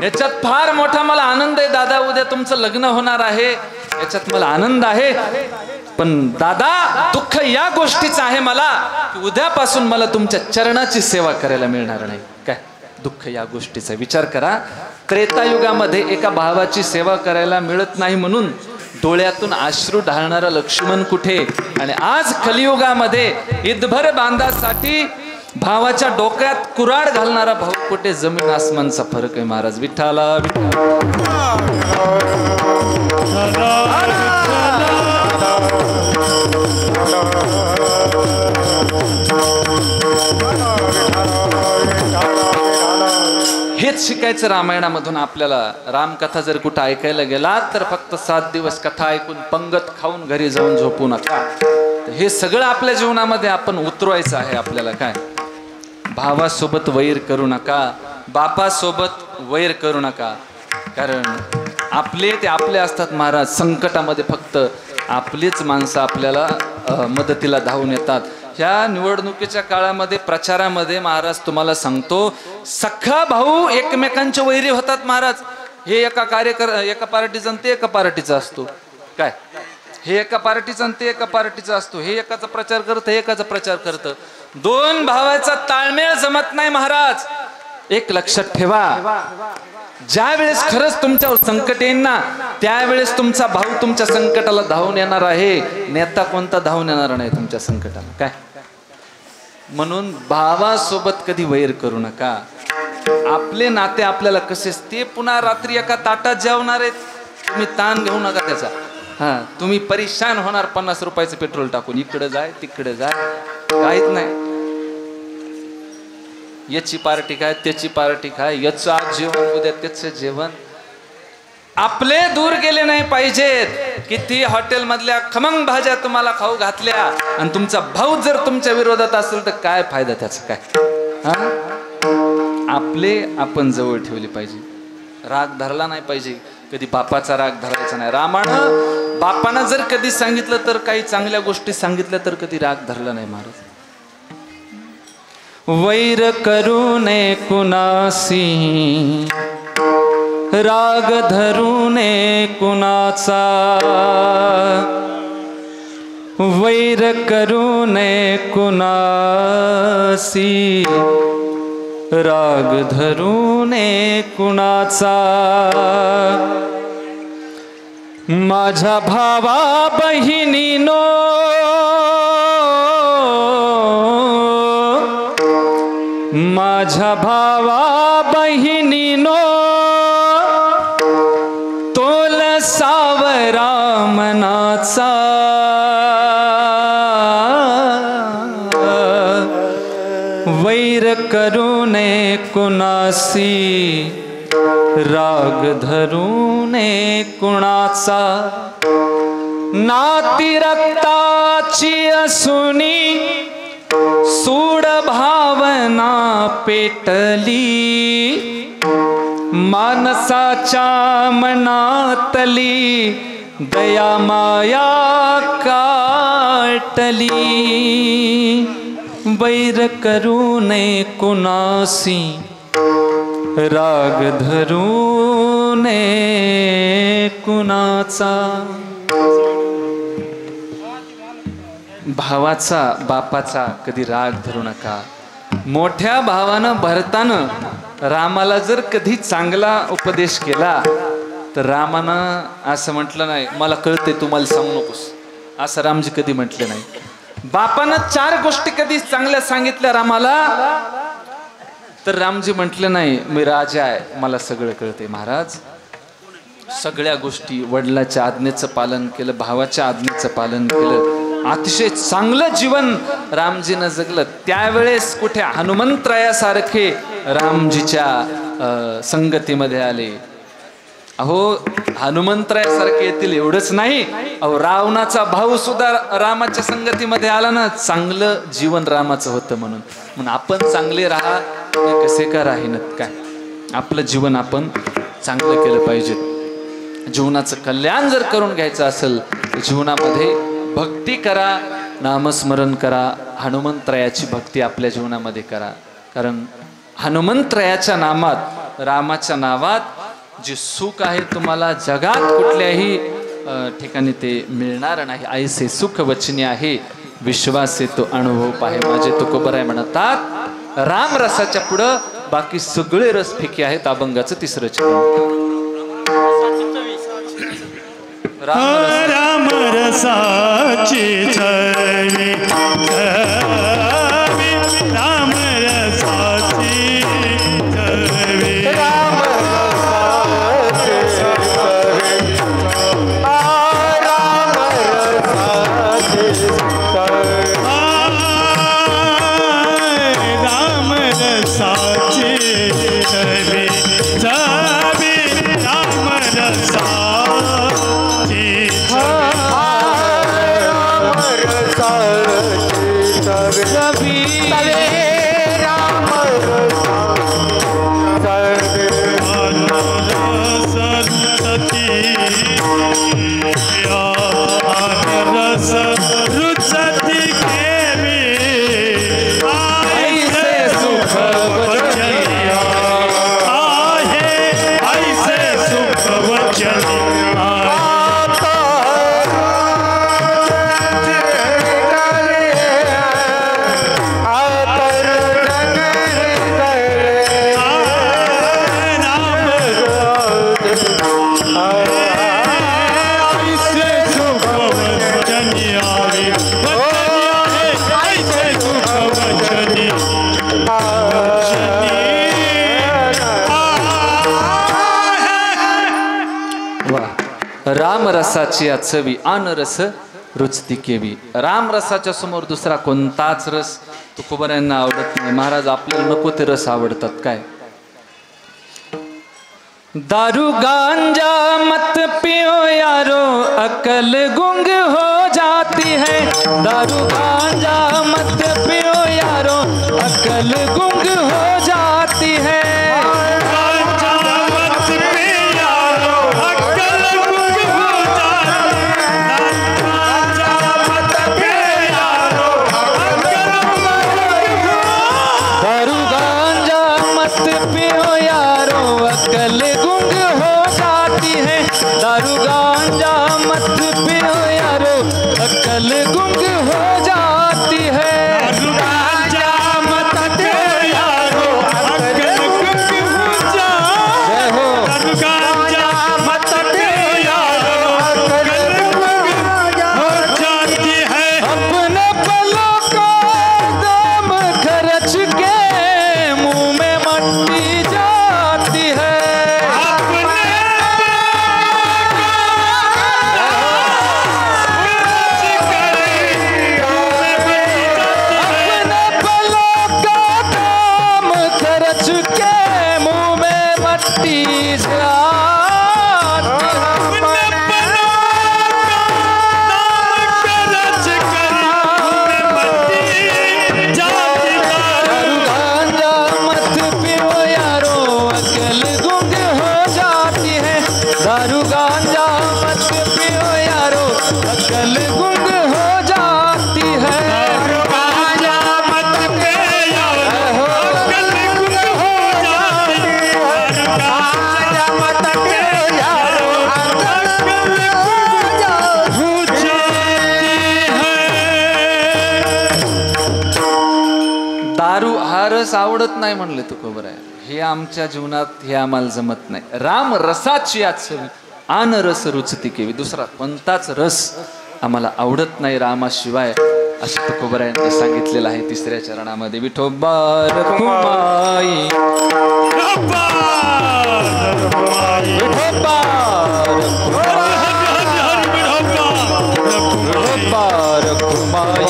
याच्यात फार मोठा मला आनंद आहे दादा. उद्या तुमचं लग्न होणार आहे, याच्यात मला आनंद आहे. पण दादा दुःख या गोष्टीचं आहे मला की उद्यापासून मला तुमच्या चरणाची सेवा करायला मिळणार नाही. काय दुःख या गोष्टीचा विचार करा. त्रेतायुगामध्ये एका भावाची सेवा करायला मिळत नाही म्हणून डोळ्यातून अश्रू ढाळणारा लक्ष्मण कुठे, आणि आज कलियुगामध्ये ईदभर बांधासाठी भावाच्या डोक्यात कुऱ्हाड घालणारा भाऊ कुठे. जमीन आसमानचा फरक आहे महाराज. विठ्ठला हेच शिकायचं रामायणामधून आपल्याला. रामकथा जर कुठं ऐकायला गेला तर फक्त 7 दिवस कथा ऐकून पंगत खाऊन घरी जाऊन झोपू नका. हे सगळं आपल्या जीवनामध्ये आपण उतरवायचं आहे आपल्याला. काय भावासोबत वैर करू नका, बापासोबत वैर करू नका. कारण आपले ते आपले असतात महाराज. संकटामध्ये फक्त आपलीच माणसं आपल्याला मदतीला धावून येतात. ह्या निवडणुकीच्या काळामध्ये प्रचारामध्ये महाराज तुम्हाला सांगतो, सख्खा भाऊ एकमेकांचे वैरी होतात महाराज. हे एका पार्टीचा ते एका पार्टीचा असतो. काय हे एका पार्टीचा आणि ते एका पार्टीचा असतो. हे एकाचा प्रचार करतं, हे एकाचा प्रचार करतं. 2 भावाचा ताळमेळ जमत नाही महाराज. एक लक्षात ठेवा, ज्या वेळेस खरंच तुमच्यावर संकट येईल ना त्यावेळेस तुमचा भाऊ तुमच्या संकटाला धावून येणार आहे. नेता कोणता धावून येणार नाही तुमच्या संकटाला. काय म्हणून भावासोबत कधी वैर करू नका. आपले नाते आपल्याला कसे, ते पुन्हा रात्री एका ताटात जेवणार आहेत. तुम्ही ताण घेऊ नका त्याचा. तुम्ही परेशान होणार 50 रुपयाचं पेट्रोल टाकून. इकडे जाय तिकडे जाय, काहीच नाही. याची पार्टी काय, त्याची पार्टी काय, याचं आज जेवण उद्या त्याचं जेवण. आपले दूर गेले नाही पाहिजेत. किती हॉटेल मधल्या खमंग भाज्या तुम्हाला खाऊ घातल्या आणि तुमचा भाऊ जर तुमच्या विरोधात असेल तर काय फायदा त्याचा. काय आपले आपण जवळ ठेवले पाहिजे. राग धरला नाही पाहिजे कधी. बापाचा राग धरायचा नाही. रामानं बापानं जर कधी सांगितलं तर काही चांगल्या गोष्टी सांगितल्या तर कधी राग धरला नाही महाराज. वैर करू नये कुणासी, राग धरू नये कुणाचा. वैर करू नये कुणासी, राग धरू नये कुणाचा. माझ्या भावा बहिणीनो, माझ्या भावा बहिणीनो, तोल सावरा मनाचा. वैर करू नये कुणासी, राग धरू नये कुणाचा. नाती रक्ताची असुनी, सूड भावना पेटली. मानसाच्या मनातली, दया माया काटली. वैर करू नये कुणासी, राग धरू नये कुणाचा. भावाचा बापाचा कधी राग धरू नका. मोठ्या भावानं भरतानं रामाला जर कधी चांगला उपदेश केला तर रामानं असं म्हटलं नाही मला कळते तुम्हाला सांगू नकोस, असं रामजी कधी म्हटले नाही. बापानं 4 गोष्टी कधी चांगल्या सांगितल्या रामाला तर रामजी म्हटले नाही मी राजा आहे मला सगळं कळते. महाराज सगळ्या गोष्टी वडिलाच्या आज्ञेचं पालन केलं, भावाच्या आज्ञेचं पालन केलं, अतिशय चांगलं जीवन रामजीनं जगलं. त्यावेळेस कुठे हनुमंतरायासारखे रामजीच्या संगतीमध्ये आले. अहो हनुमंतरायासारखे येतील एवढंच नाही, अहो रावणाचा भाऊ सुद्धा रामाच्या संगतीमध्ये आला ना, चांगलं जीवन रामाचं होतं. म्हणून आपण चांगले राहा ते कसे का राहीनत काय, आपलं जीवन आपण चांगलं केलं पाहिजे. जीवनाचं कल्याण जर करून घ्यायचं असेल तर जीवनामध्ये भक्ती करा, नामस्मरण करा, हनुमंतरायाची भक्ती आपल्या जीवनामध्ये करा. कारण हनुमंतरायाच्या नामात, रामाच्या नावात जे सुख आहे तुम्हाला जगात कुठल्याही ठिकाणी ते मिळणार नाही. ऐसे सुख वचनी आहे विश्वास तो अनुभव पाहे माझे तुकोबराय म्हणतात. राम रसाच्या पुढं बाकी सगळे रस फिके आहेत. अभंगाचं 3रं चरण. राम रसाची चवी राम रसाची चवी राम रसाची चवी चवी राम रसाची राम रसाची चवी आन रस रुचती केवी. राम रसाच्या समोर दुसरा कोणताच रस तुकोबरायांना आवडत नाही. महाराज आपल्याला नको ते रस आवडतात काय. दारू गांजा मत पियो यारो अकल गुंग हो जाती है. दारू गांजा मत पियो यारो अकल गुंग हो जाती है. दारू गांजा मत पियो यारो अकल गुंग हो जाती है. दारू गांजा मत पियो यारो हा रस आवडत नाही म्हणले तुकोबराय. हे आमच्या जीवनात हे आम्हाला जमत नाही. राम रसाची आचवी आन रस रुचती केवी. दुसरा कोणताच रस आम्हाला आवडत नाही रामाशिवाय, असं तुकोबरायांनी सांगितलेलं आहे 3ऱ्या चरणामध्ये. विठोबा रखुमाई विठोबा रखुमाई विठोबा रखुमाई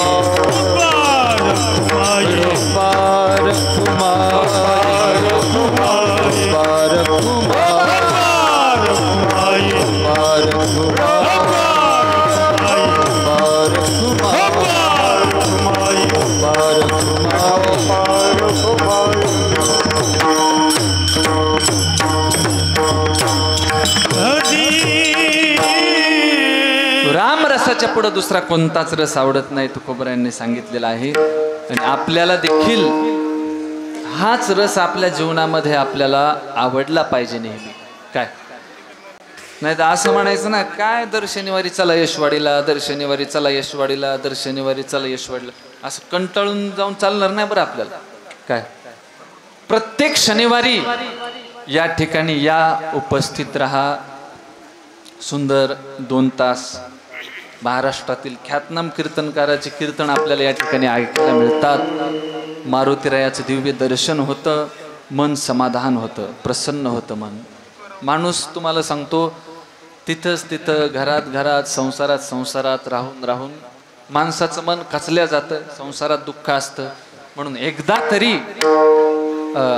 रामरसाच्या पुढे दुसरा कोणताच रस आवडत नाही तुकोबरायांनी सांगितलेला आहे. आणि आपल्याला देखील हाच रस आपल्या जीवनामध्ये आपल्याला आवडला पाहिजे नेहमी. काय नाही तर असं म्हणायचं ना, काय दर शनिवारी चला यशवाडीला, दर शनिवारी चला यशवाडीला, दर शनिवारी चला यशवाडीला, असं कंटाळून जाऊन चालणार नाही बरं आपल्याला. काय प्रत्येक शनिवारी या ठिकाणी या, उपस्थित राहा. सुंदर 2 तास महाराष्ट्रातील ख्यातनाम कीर्तनकाराचे कीर्तन आपल्याला या ठिकाणी ऐकायला मिळतात. मारुतीरायाचं दिव्य दर्शन होतं, मन समाधान होतं, प्रसन्न होतं मन. माणूस तुम्हाला सांगतो तिथंच तिथं, घरात घरात, संसारात संसारात राहून राहून माणसाचं मन खचल्या जातं, संसारात दुःख असतं. म्हणून एकदा तरी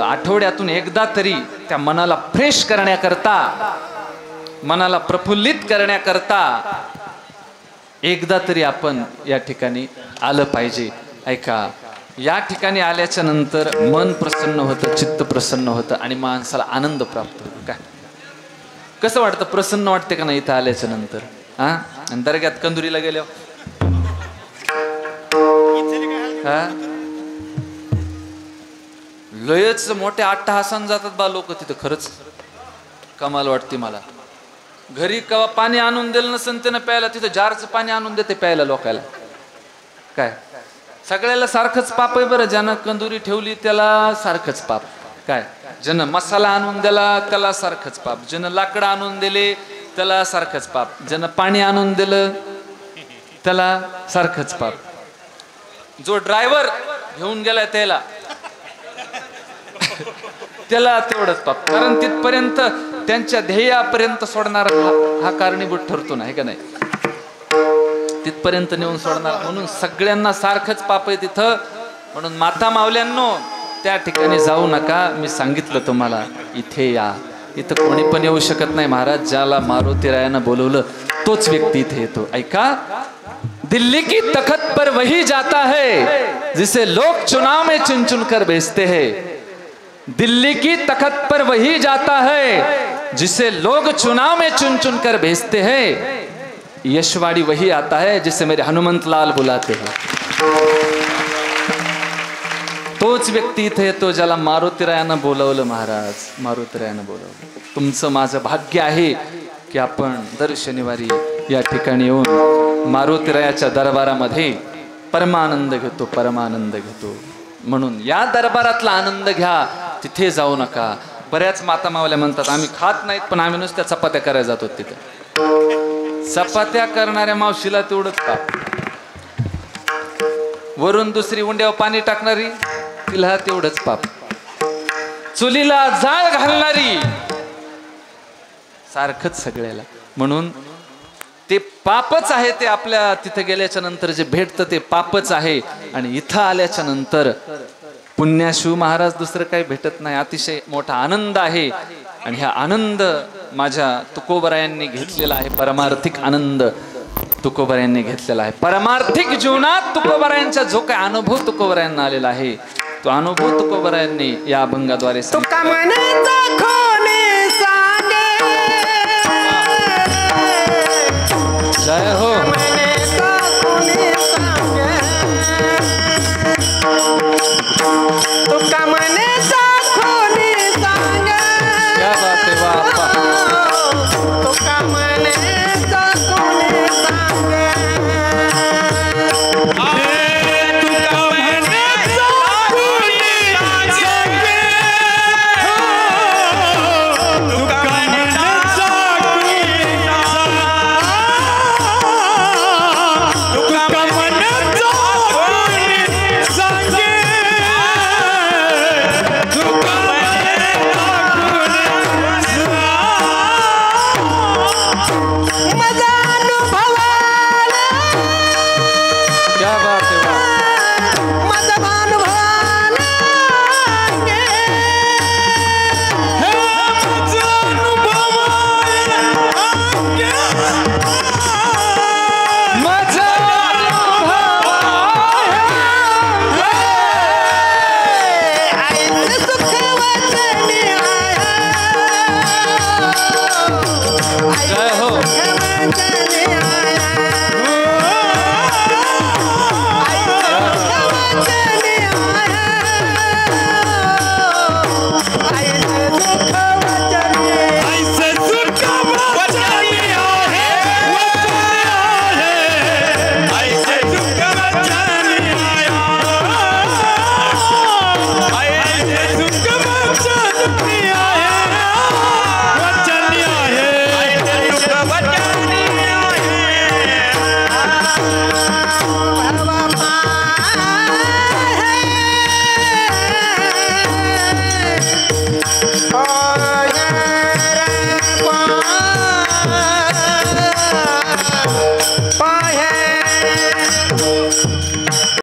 आठवड्यातून एकदा तरी त्या मनाला फ्रेश करण्याकरता, मनाला प्रफुल्लित करण्याकरता एकदा तरी आपण या ठिकाणी आलं पाहिजे. ऐका, या ठिकाणी आल्याच्या नंतर मन प्रसन्न होतं, चित्त प्रसन्न होतं आणि माणसाला आनंद प्राप्त होतो. काय कसं वाटतं? प्रसन्न वाटते का नाही इथं आल्याच्या नंतर? हा, आणि दर्ग्यात कंदुरीला गेलो हा, लयच मोठ्या अट्टहासाने जातात बा लोक तिथं. खरंच कमाल वाटते मला. घरी कवा पाणी आणून दिलं नसेल त्यानं प्यायला, तिथं जारचं पाणी आणून देते प्यायला लोकायला. काय सगळ्याला सारखंच पाप आहे बरं. ज्यानं कंदुरी ठेवली त्याला सारखंच पाप. काय ज्यानं मसाला आणून दिला त्याला सारखंच पाप, ज्यानं लाकडं आणून दिले त्याला सारखंच पाप, ज्यानं पाणी आणून दिलं त्याला सारखंच पाप. जो ड्रायव्हर घेऊन गेलाय त्याला तेवढंच पाप. कारण तिथपर्यंत त्यांच्या ध्येयापर्यंत सोडणारा हा कारणीभूत ठरतो ना, हे का नाही? तिथपर्यंत नेऊन सोडणार. म्हणून सगळ्यांना सारखंच पाप आहे तिथं. म्हणून माता मावल्यांनो, त्या ठिकाणी जाऊ नका. मी सांगितलं तुम्हाला, इथे या. इथं कोणी पण येऊ शकत नाही महाराज. ज्याला मारुतीरायानं बोलवलं तोच व्यक्ती इथे येतो. ऐका, दिल्ली की तख्त पर वही जाता है जिसे लोग चुनाव में चुन चुन कर भेजते हैं. दिल्ली की तख्त पर वही जाता है जिसे लोग चुनाव में चुन चुन कर भेजते हैं. यशवाड़ी वही आता है जिसे मेरे हनुमंत लाल बुलाते हैं. तोच व्यक्ती इथे येतो ज्याला मारुतीरायानं बोलवलं महाराज. मारुतीरायानं बोलवलं. तुमचं माझं भाग्य आहे की आपण दर शनिवारी या ठिकाणी येऊन मारुतीरायाच्या दरबारामध्ये परमानंद घेतो, परमानंद घेतो. म्हणून या दरबारातला आनंद घ्या, तिथे जाऊ नका. बऱ्याच माता मावल्या म्हणतात आम्ही खात नाहीत पण आम्ही नुसत्या चपात्या करायला जातो. तिथे चपात्या करणाऱ्या मावशीला तेवढंच पाप, वरून दुसरी उंड्यावर पाणी टाकणारी तिला तेवढंच पाप, चुलीला जाळ घालणारी सारखंच सगळ्याला. म्हणून ते पापच आहे. ते आपल्या तिथे गेल्याच्या नंतर जे भेटतं ते पापच आहे. आणि इथं आल्याच्या नंतर पुण्याशिव महाराज दुसरं काही भेटत नाही. अतिशय मोठा आनंद आहे. आणि हा आनंद माझ्या तुकोबरायांनी घेतलेला आहे. परमार्थिक आनंद तुकोबरायांनी घेतलेला आहे. परमार्थिक जीवनात तुकोबरायांचा जो काही अनुभव तुकोबरायांना आलेला आहे तो अनुभव तुकोबरायांनी या अभंगाद्वारे जय हो.